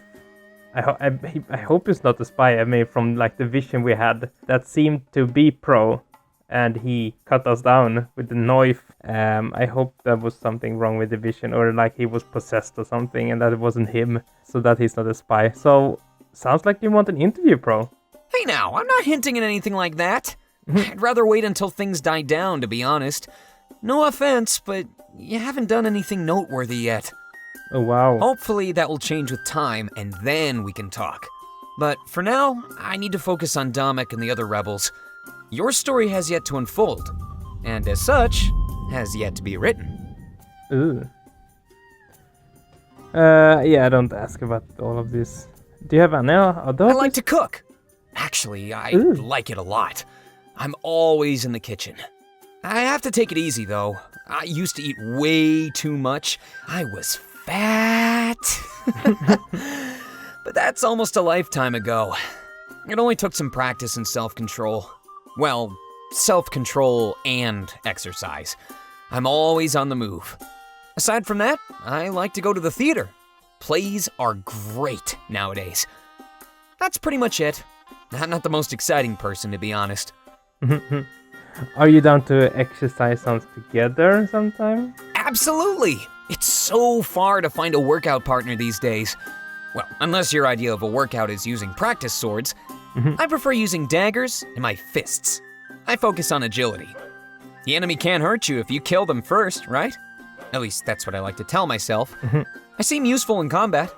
I hope it's not a spy. I mean, from like the vision we had, that seemed to be pro, and he cut us down with the knife. I hope that was something wrong with the vision, or like he was possessed or something, and that it wasn't him, so that he's not a spy. So, sounds like you want an interview, pro. Hey now, I'm not hinting at anything like that. I'd rather wait until things die down, to be honest. No offense, but you haven't done anything noteworthy yet. Oh, wow. Hopefully that will change with time, and then we can talk. But for now, I need to focus on Damek and the other rebels. Your story has yet to unfold, and as such, has yet to be written. Ooh. Yeah, don't ask about all of this. Do you have any other? I like to cook. Actually, I like it a lot. I'm always in the kitchen. I have to take it easy, though. I used to eat way too much. I was fat. But that's almost a lifetime ago. It only took some practice and self-control. Well, self-control and exercise. I'm always on the move. Aside from that, I like to go to the theater. Plays are great nowadays. That's pretty much it. I'm not the most exciting person, to be honest. Are you down to exercise sounds together sometime? Absolutely! It's so far to find a workout partner these days. Well, unless your idea of a workout is using practice swords, I prefer using daggers and my fists. I focus on agility. The enemy can't hurt you if you kill them first, right? At least that's what I like to tell myself. I seem useful in combat.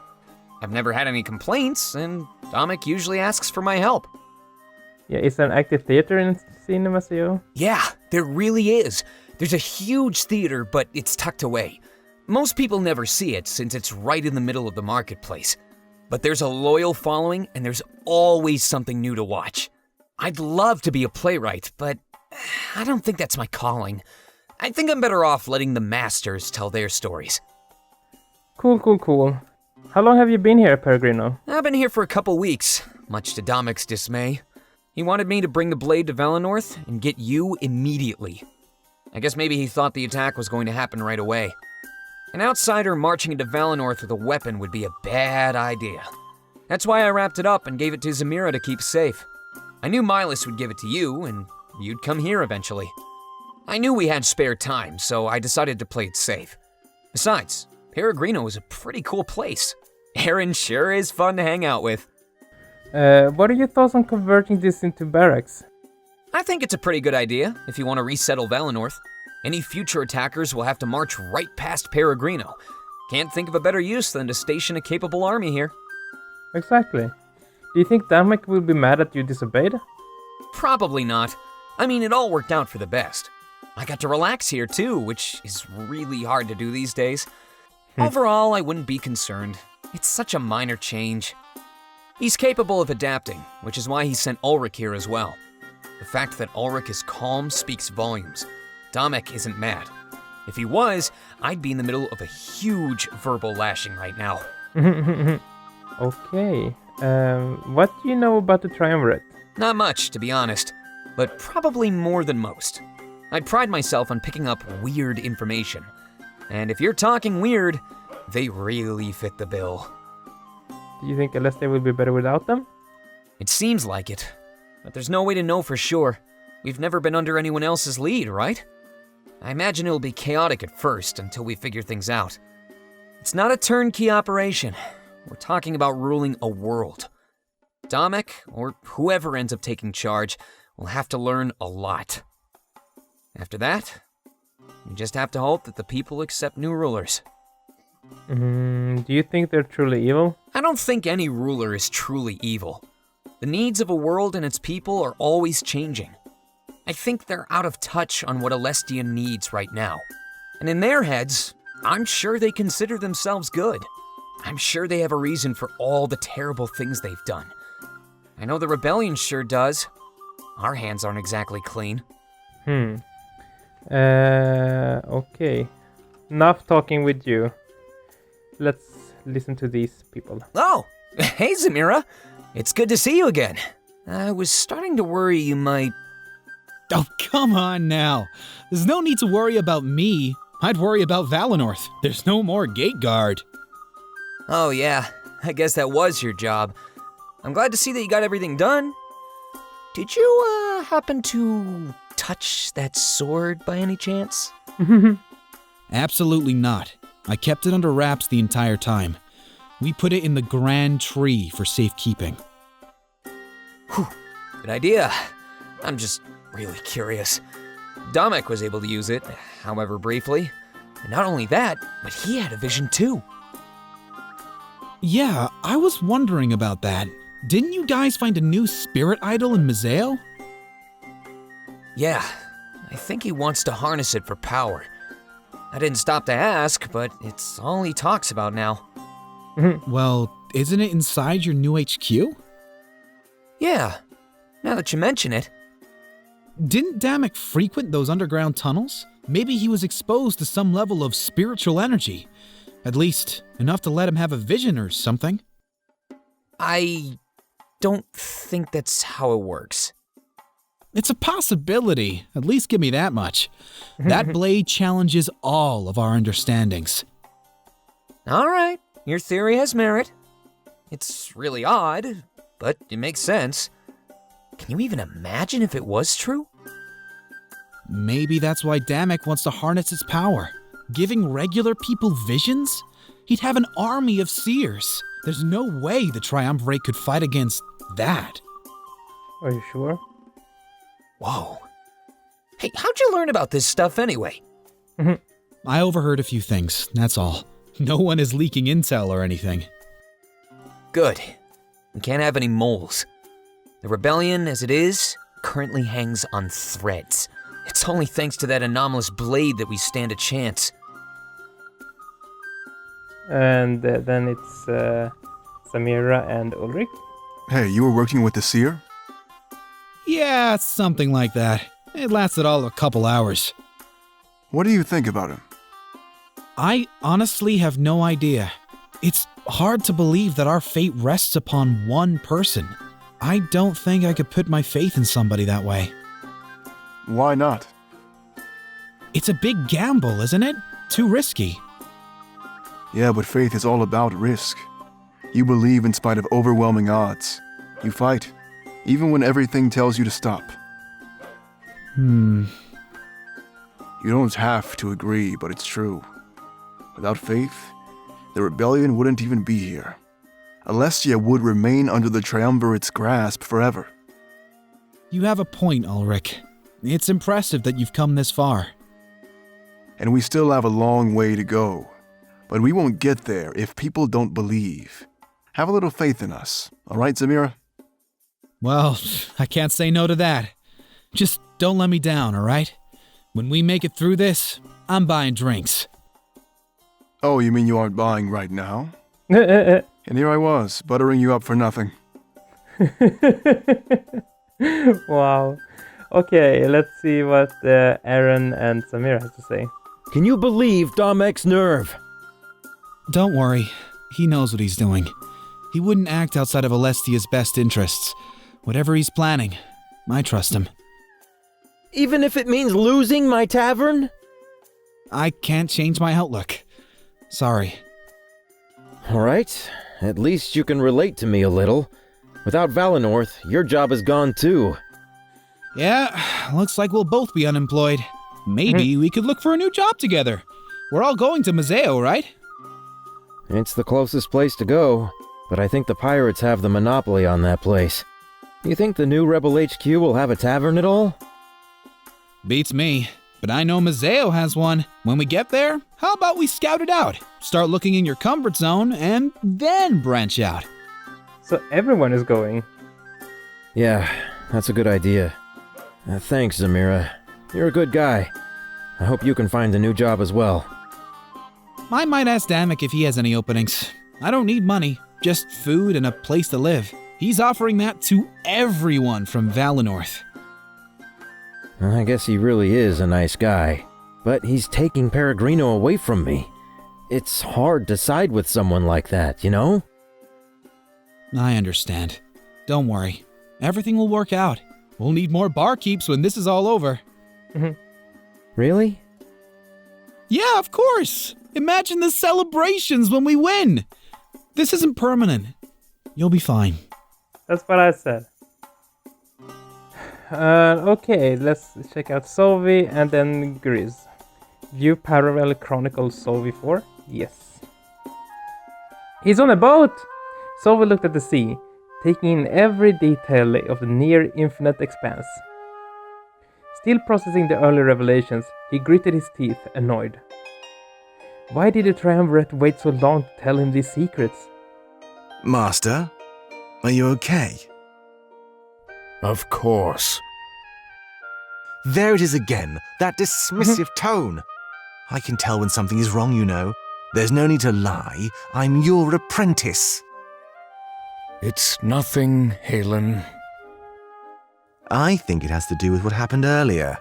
I've never had any complaints, and Damek usually asks for my help. Yeah, is there an active theater in Cinema CO? Yeah, there really is. There's a huge theater, but it's tucked away. Most people never see it since it's right in the middle of the marketplace. But there's a loyal following, and there's always something new to watch. I'd love to be a playwright, but I don't think that's my calling. I think I'm better off letting the masters tell their stories. Cool. How long have you been here, Peregrino? I've been here for a couple weeks, much to Damek's dismay. He wanted me to bring the blade to Valinorth and get you immediately. I guess maybe he thought the attack was going to happen right away. An outsider marching into Valinorth with a weapon would be a bad idea. That's why I wrapped it up and gave it to Zamira to keep safe. I knew Milas would give it to you, and you'd come here eventually. I knew we had spare time, so I decided to play it safe. Besides, Peregrino is a pretty cool place. Aaron sure is fun to hang out with. What are your thoughts on converting this into barracks? I think it's a pretty good idea if you want to resettle Valinorth. Any future attackers will have to march right past Peregrino. Can't think of a better use than to station a capable army here. Exactly. Do you think Damek will be mad that you disobeyed? Probably not. I mean, it all worked out for the best. I got to relax here too, which is really hard to do these days. Overall, I wouldn't be concerned. It's such a minor change. He's capable of adapting, which is why he sent Ulric here as well. The fact that Ulric is calm speaks volumes. Damek isn't mad. If he was, I'd be in the middle of a huge verbal lashing right now. Okay. What do you know about the Triumvirate? Not much, to be honest, but probably more than most. I pride myself on picking up weird information. And if you're talking weird, they really fit the bill. Do you think Alestia will be better without them? It seems like it, but there's no way to know for sure. We've never been under anyone else's lead, right? I imagine it'll be chaotic at first until we figure things out. It's not a turnkey operation. We're talking about ruling a world. Damek, or whoever ends up taking charge, will have to learn a lot. After that, we just have to hope that the people accept new rulers. Do you think they're truly evil? I don't think any ruler is truly evil. The needs of a world and its people are always changing. I think they're out of touch on what Alestia needs right now. And in their heads, I'm sure they consider themselves good. I'm sure they have a reason for all the terrible things they've done. I know the rebellion sure does. Our hands aren't exactly clean. Okay. Enough talking with you. Let's listen to these people. Oh, hey Zamira. It's good to see you again. I was starting to worry you might... Oh, come on now. There's no need to worry about me. I'd worry about Valinorth. There's no more gate guard. Oh yeah, I guess that was your job. I'm glad to see that you got everything done. Did you, happen to touch that sword by any chance? Absolutely not. I kept it under wraps the entire time. We put it in the Grand Tree for safekeeping. Whew, good idea. I'm just really curious. Damek was able to use it, however briefly. And not only that, but he had a vision too. Yeah, I was wondering about that. Didn't you guys find a new spirit idol in Mazeo? Yeah, I think he wants to harness it for power. I didn't stop to ask, but it's all he talks about now. Well, isn't it inside your new HQ? Yeah, now that you mention it. Didn't Damek frequent those underground tunnels? Maybe he was exposed to some level of spiritual energy. At least, enough to let him have a vision or something. I don't think that's how it works. It's a possibility. At least give me that much. That blade challenges all of our understandings. All right, your theory has merit. It's really odd, but it makes sense. Can you even imagine if it was true? Maybe that's why Damek wants to harness its power. Giving regular people visions? He'd have an army of seers. There's no way the Triumvirate could fight against that. Are you sure? Whoa. Hey, how'd you learn about this stuff anyway? I overheard a few things, that's all. No one is leaking intel or anything. Good. We can't have any moles. The rebellion, as it is, currently hangs on threads. It's only thanks to that anomalous blade that we stand a chance. And then it's Samira and Ulric. Hey, you were working with the seer? Yeah, something like that. It lasted all a couple hours. What do you think about him? I honestly have no idea. It's hard to believe that our fate rests upon one person. I don't think I could put my faith in somebody that way. Why not? It's a big gamble, isn't it? Too risky. Yeah, but faith is all about risk. You believe in spite of overwhelming odds. You fight, even when everything tells you to stop. You don't have to agree, but it's true. Without faith, the rebellion wouldn't even be here. Alestia would remain under the Triumvirate's grasp forever. You have a point, Ulric. It's impressive that you've come this far. And we still have a long way to go. But we won't get there if people don't believe. Have a little faith in us, alright, Zamira? Well, I can't say no to that. Just don't let me down, alright? When we make it through this, I'm buying drinks. Oh, you mean you aren't buying right now? And here I was, buttering you up for nothing. Wow. Okay, let's see what Aaron and Samira has to say. Can you believe Damek's nerve? Don't worry. He knows what he's doing. He wouldn't act outside of Alestia's best interests. Whatever he's planning, I trust him. Even if it means losing my tavern? I can't change my outlook. Sorry. Alright, at least you can relate to me a little. Without Valinorth, your job is gone too. Yeah, looks like we'll both be unemployed. Maybe we could look for a new job together. We're all going to Mazeo, right? It's the closest place to go, but I think the pirates have the monopoly on that place. You think the new Rebel HQ will have a tavern at all? Beats me, but I know Mazeo has one. When we get there, how about we scout it out? Start looking in your comfort zone, and then branch out. So everyone is going. Yeah, that's a good idea. Thanks, Zamira. You're a good guy. I hope you can find a new job as well. I might ask Damek if he has any openings. I don't need money, just food and a place to live. He's offering that to everyone from Valinorth. I guess he really is a nice guy, but he's taking Peregrino away from me. It's hard to side with someone like that, you know? I understand. Don't worry. Everything will work out. We'll need more barkeeps when this is all over. Really? Yeah, of course! Imagine the celebrations when we win! This isn't permanent. You'll be fine. That's what I said. Okay, let's check out Sovi and then Grizz. View Parallel Chronicles Sovi 4? Yes. He's on a boat! Sovi looked at the sea, taking in every detail of the near infinite expanse. Still processing the early revelations, he gritted his teeth, annoyed. Why did the Triumvirate wait so long to tell him these secrets? Master, are you okay? Of course. There it is again, that dismissive tone. I can tell when something is wrong, you know. There's no need to lie. I'm your apprentice. It's nothing, Halen. I think it has to do with what happened earlier.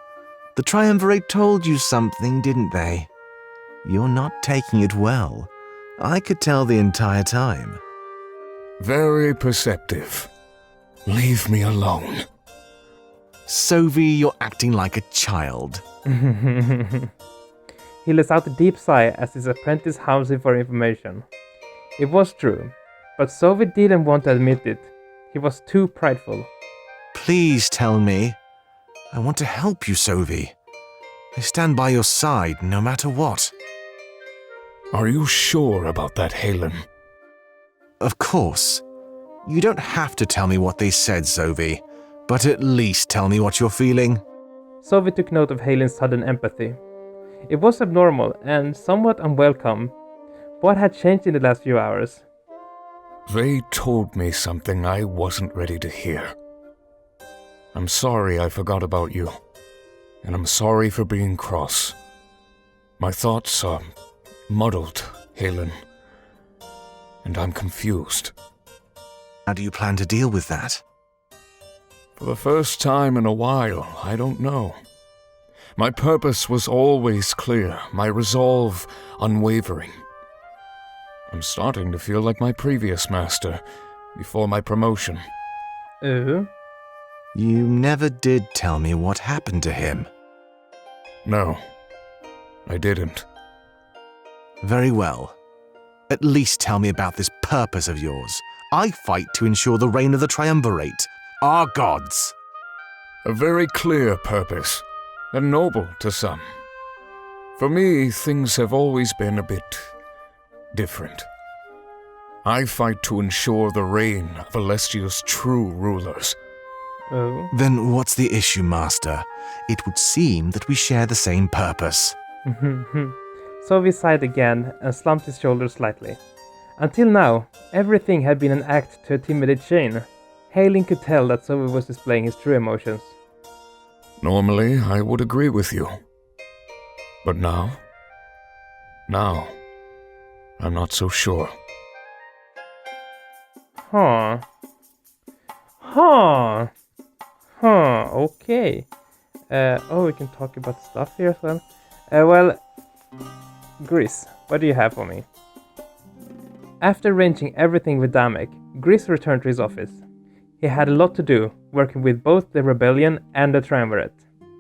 The Triumvirate told you something, didn't they? You're not taking it well. I could tell the entire time. Very perceptive. Leave me alone. Sovi, you're acting like a child. He lets out a deep sigh as his apprentice hounds him for information. It was true, but Sovi didn't want to admit it. He was too prideful. Please tell me. I want to help you, Sovi. I stand by your side no matter what. Are you sure about that, Halen? Of course. You don't have to tell me what they said, Sovi, but at least tell me what you're feeling. Sovi took note of Halen's sudden empathy. It was abnormal and somewhat unwelcome. What had changed in the last few hours? They told me something I wasn't ready to hear. I'm sorry I forgot about you, and I'm sorry for being cross. My thoughts are muddled, Halen, and I'm confused. How do you plan to deal with that? For the first time in a while, I don't know. My purpose was always clear, my resolve unwavering. I'm starting to feel like my previous master, before my promotion. Oh? You never did tell me what happened to him. No, I didn't. Very well. At least tell me about this purpose of yours. I fight to ensure the reign of the Triumvirate, our gods. A very clear purpose, and noble to some. For me, things have always been a bit different. I fight to ensure the reign of Alestia's true rulers. Oh. Then what's the issue, Master? It would seem that we share the same purpose. Sovi sighed again and slumped his shoulders slightly. Until now, everything had been an act to intimidate Shane. Hailing could tell that Sovi was displaying his true emotions. Normally, I would agree with you. But now, I'm not so sure. Okay. We can talk about stuff here as well. Gris, what do you have for me? After arranging everything with Damek, Gris returned to his office. He had a lot to do, working with both the rebellion and the Triumvirate.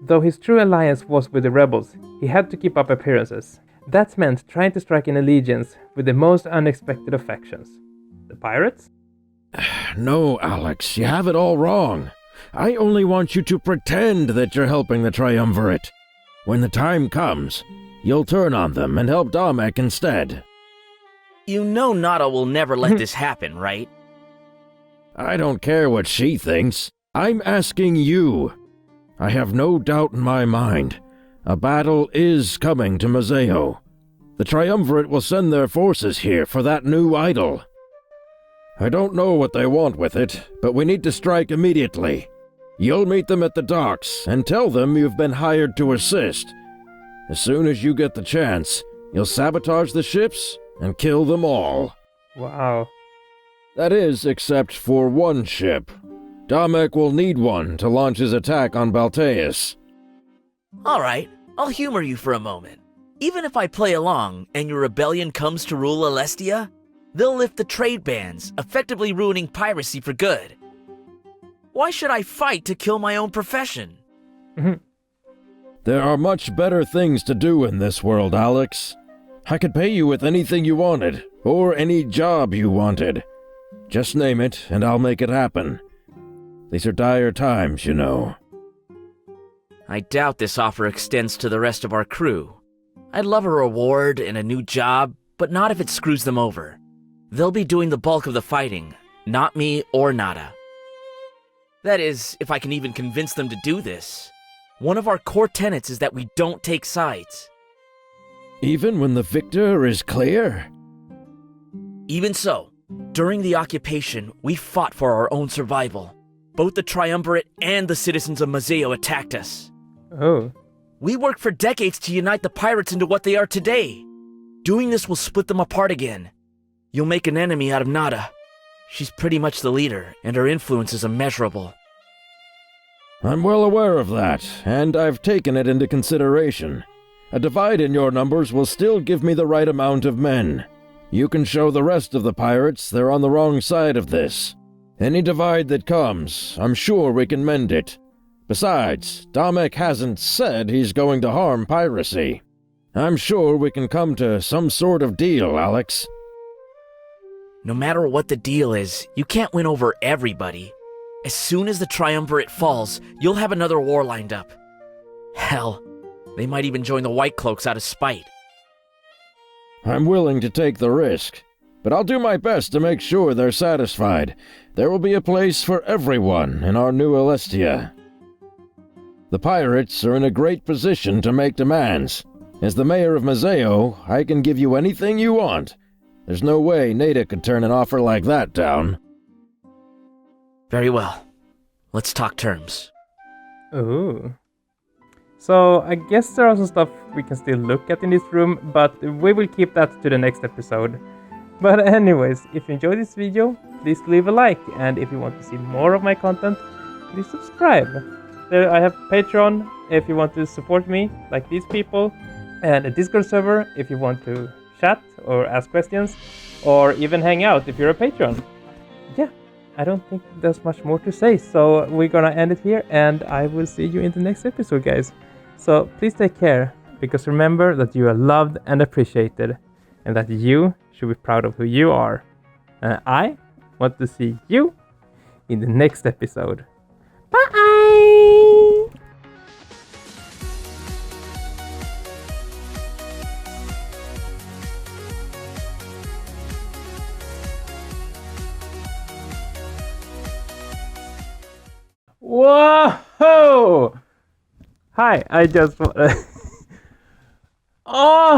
Though his true alliance was with the rebels, he had to keep up appearances. That meant trying to strike an allegiance with the most unexpected of factions. The pirates? No, Alex, you have it all wrong. I only want you to pretend that you're helping the Triumvirate. When the time comes, you'll turn on them and help Damek instead. You know Nada will never let this happen, right? I don't care what she thinks. I'm asking you. I have no doubt in my mind. A battle is coming to Mazeo. The Triumvirate will send their forces here for that new idol. I don't know what they want with it, but we need to strike immediately. You'll meet them at the docks and tell them you've been hired to assist. As soon as you get the chance, you'll sabotage the ships and kill them all. Wow. That is, except for one ship. Damek will need one to launch his attack on Balteus. Alright, I'll humor you for a moment. Even if I play along and your rebellion comes to rule Alestia, they'll lift the trade bans, effectively ruining piracy for good. Why should I fight to kill my own profession? There are much better things to do in this world, Alex. I could pay you with anything you wanted, or any job you wanted. Just name it, and I'll make it happen. These are dire times, you know. I doubt this offer extends to the rest of our crew. I'd love a reward and a new job, but not if it screws them over. They'll be doing the bulk of the fighting, not me or Nada. That is, if I can even convince them to do this. One of our core tenets is that we don't take sides. Even when the victor is clear? Even so, during the occupation, we fought for our own survival. Both the Triumvirate and the citizens of Mazeo attacked us. Oh. We worked for decades to unite the pirates into what they are today. Doing this will split them apart again. You'll make an enemy out of Nada. She's pretty much the leader, and her influence is immeasurable. I'm well aware of that, and I've taken it into consideration. A divide in your numbers will still give me the right amount of men. You can show the rest of the pirates they're on the wrong side of this. Any divide that comes, I'm sure we can mend it. Besides, Damek hasn't said he's going to harm piracy. I'm sure we can come to some sort of deal, Alex. No matter what the deal is, you can't win over everybody. As soon as the Triumvirate falls, you'll have another war lined up. Hell, they might even join the White Cloaks out of spite. I'm willing to take the risk, but I'll do my best to make sure they're satisfied. There will be a place for everyone in our new Alestia. The pirates are in a great position to make demands. As the mayor of Mazeo, I can give you anything you want. There's no way Nada could turn an offer like that down. Very well. Let's talk terms. Ooh. So, I guess there are some stuff we can still look at in this room, but we will keep that to the next episode. But anyways, if you enjoyed this video, please leave a like, and if you want to see more of my content, please subscribe. I have Patreon if you want to support me, like these people, and a Discord server if you want to chat or ask questions, or even hang out if you're a patron. Yeah, I don't think there's much more to say, so we're gonna end it here, and I will see you in the next episode, guys. So please take care. because remember that you are loved and appreciated, and that you should be proud of who you are. And I want to see you in the next episode. Bye! Whoa! Hi, I just... Oh!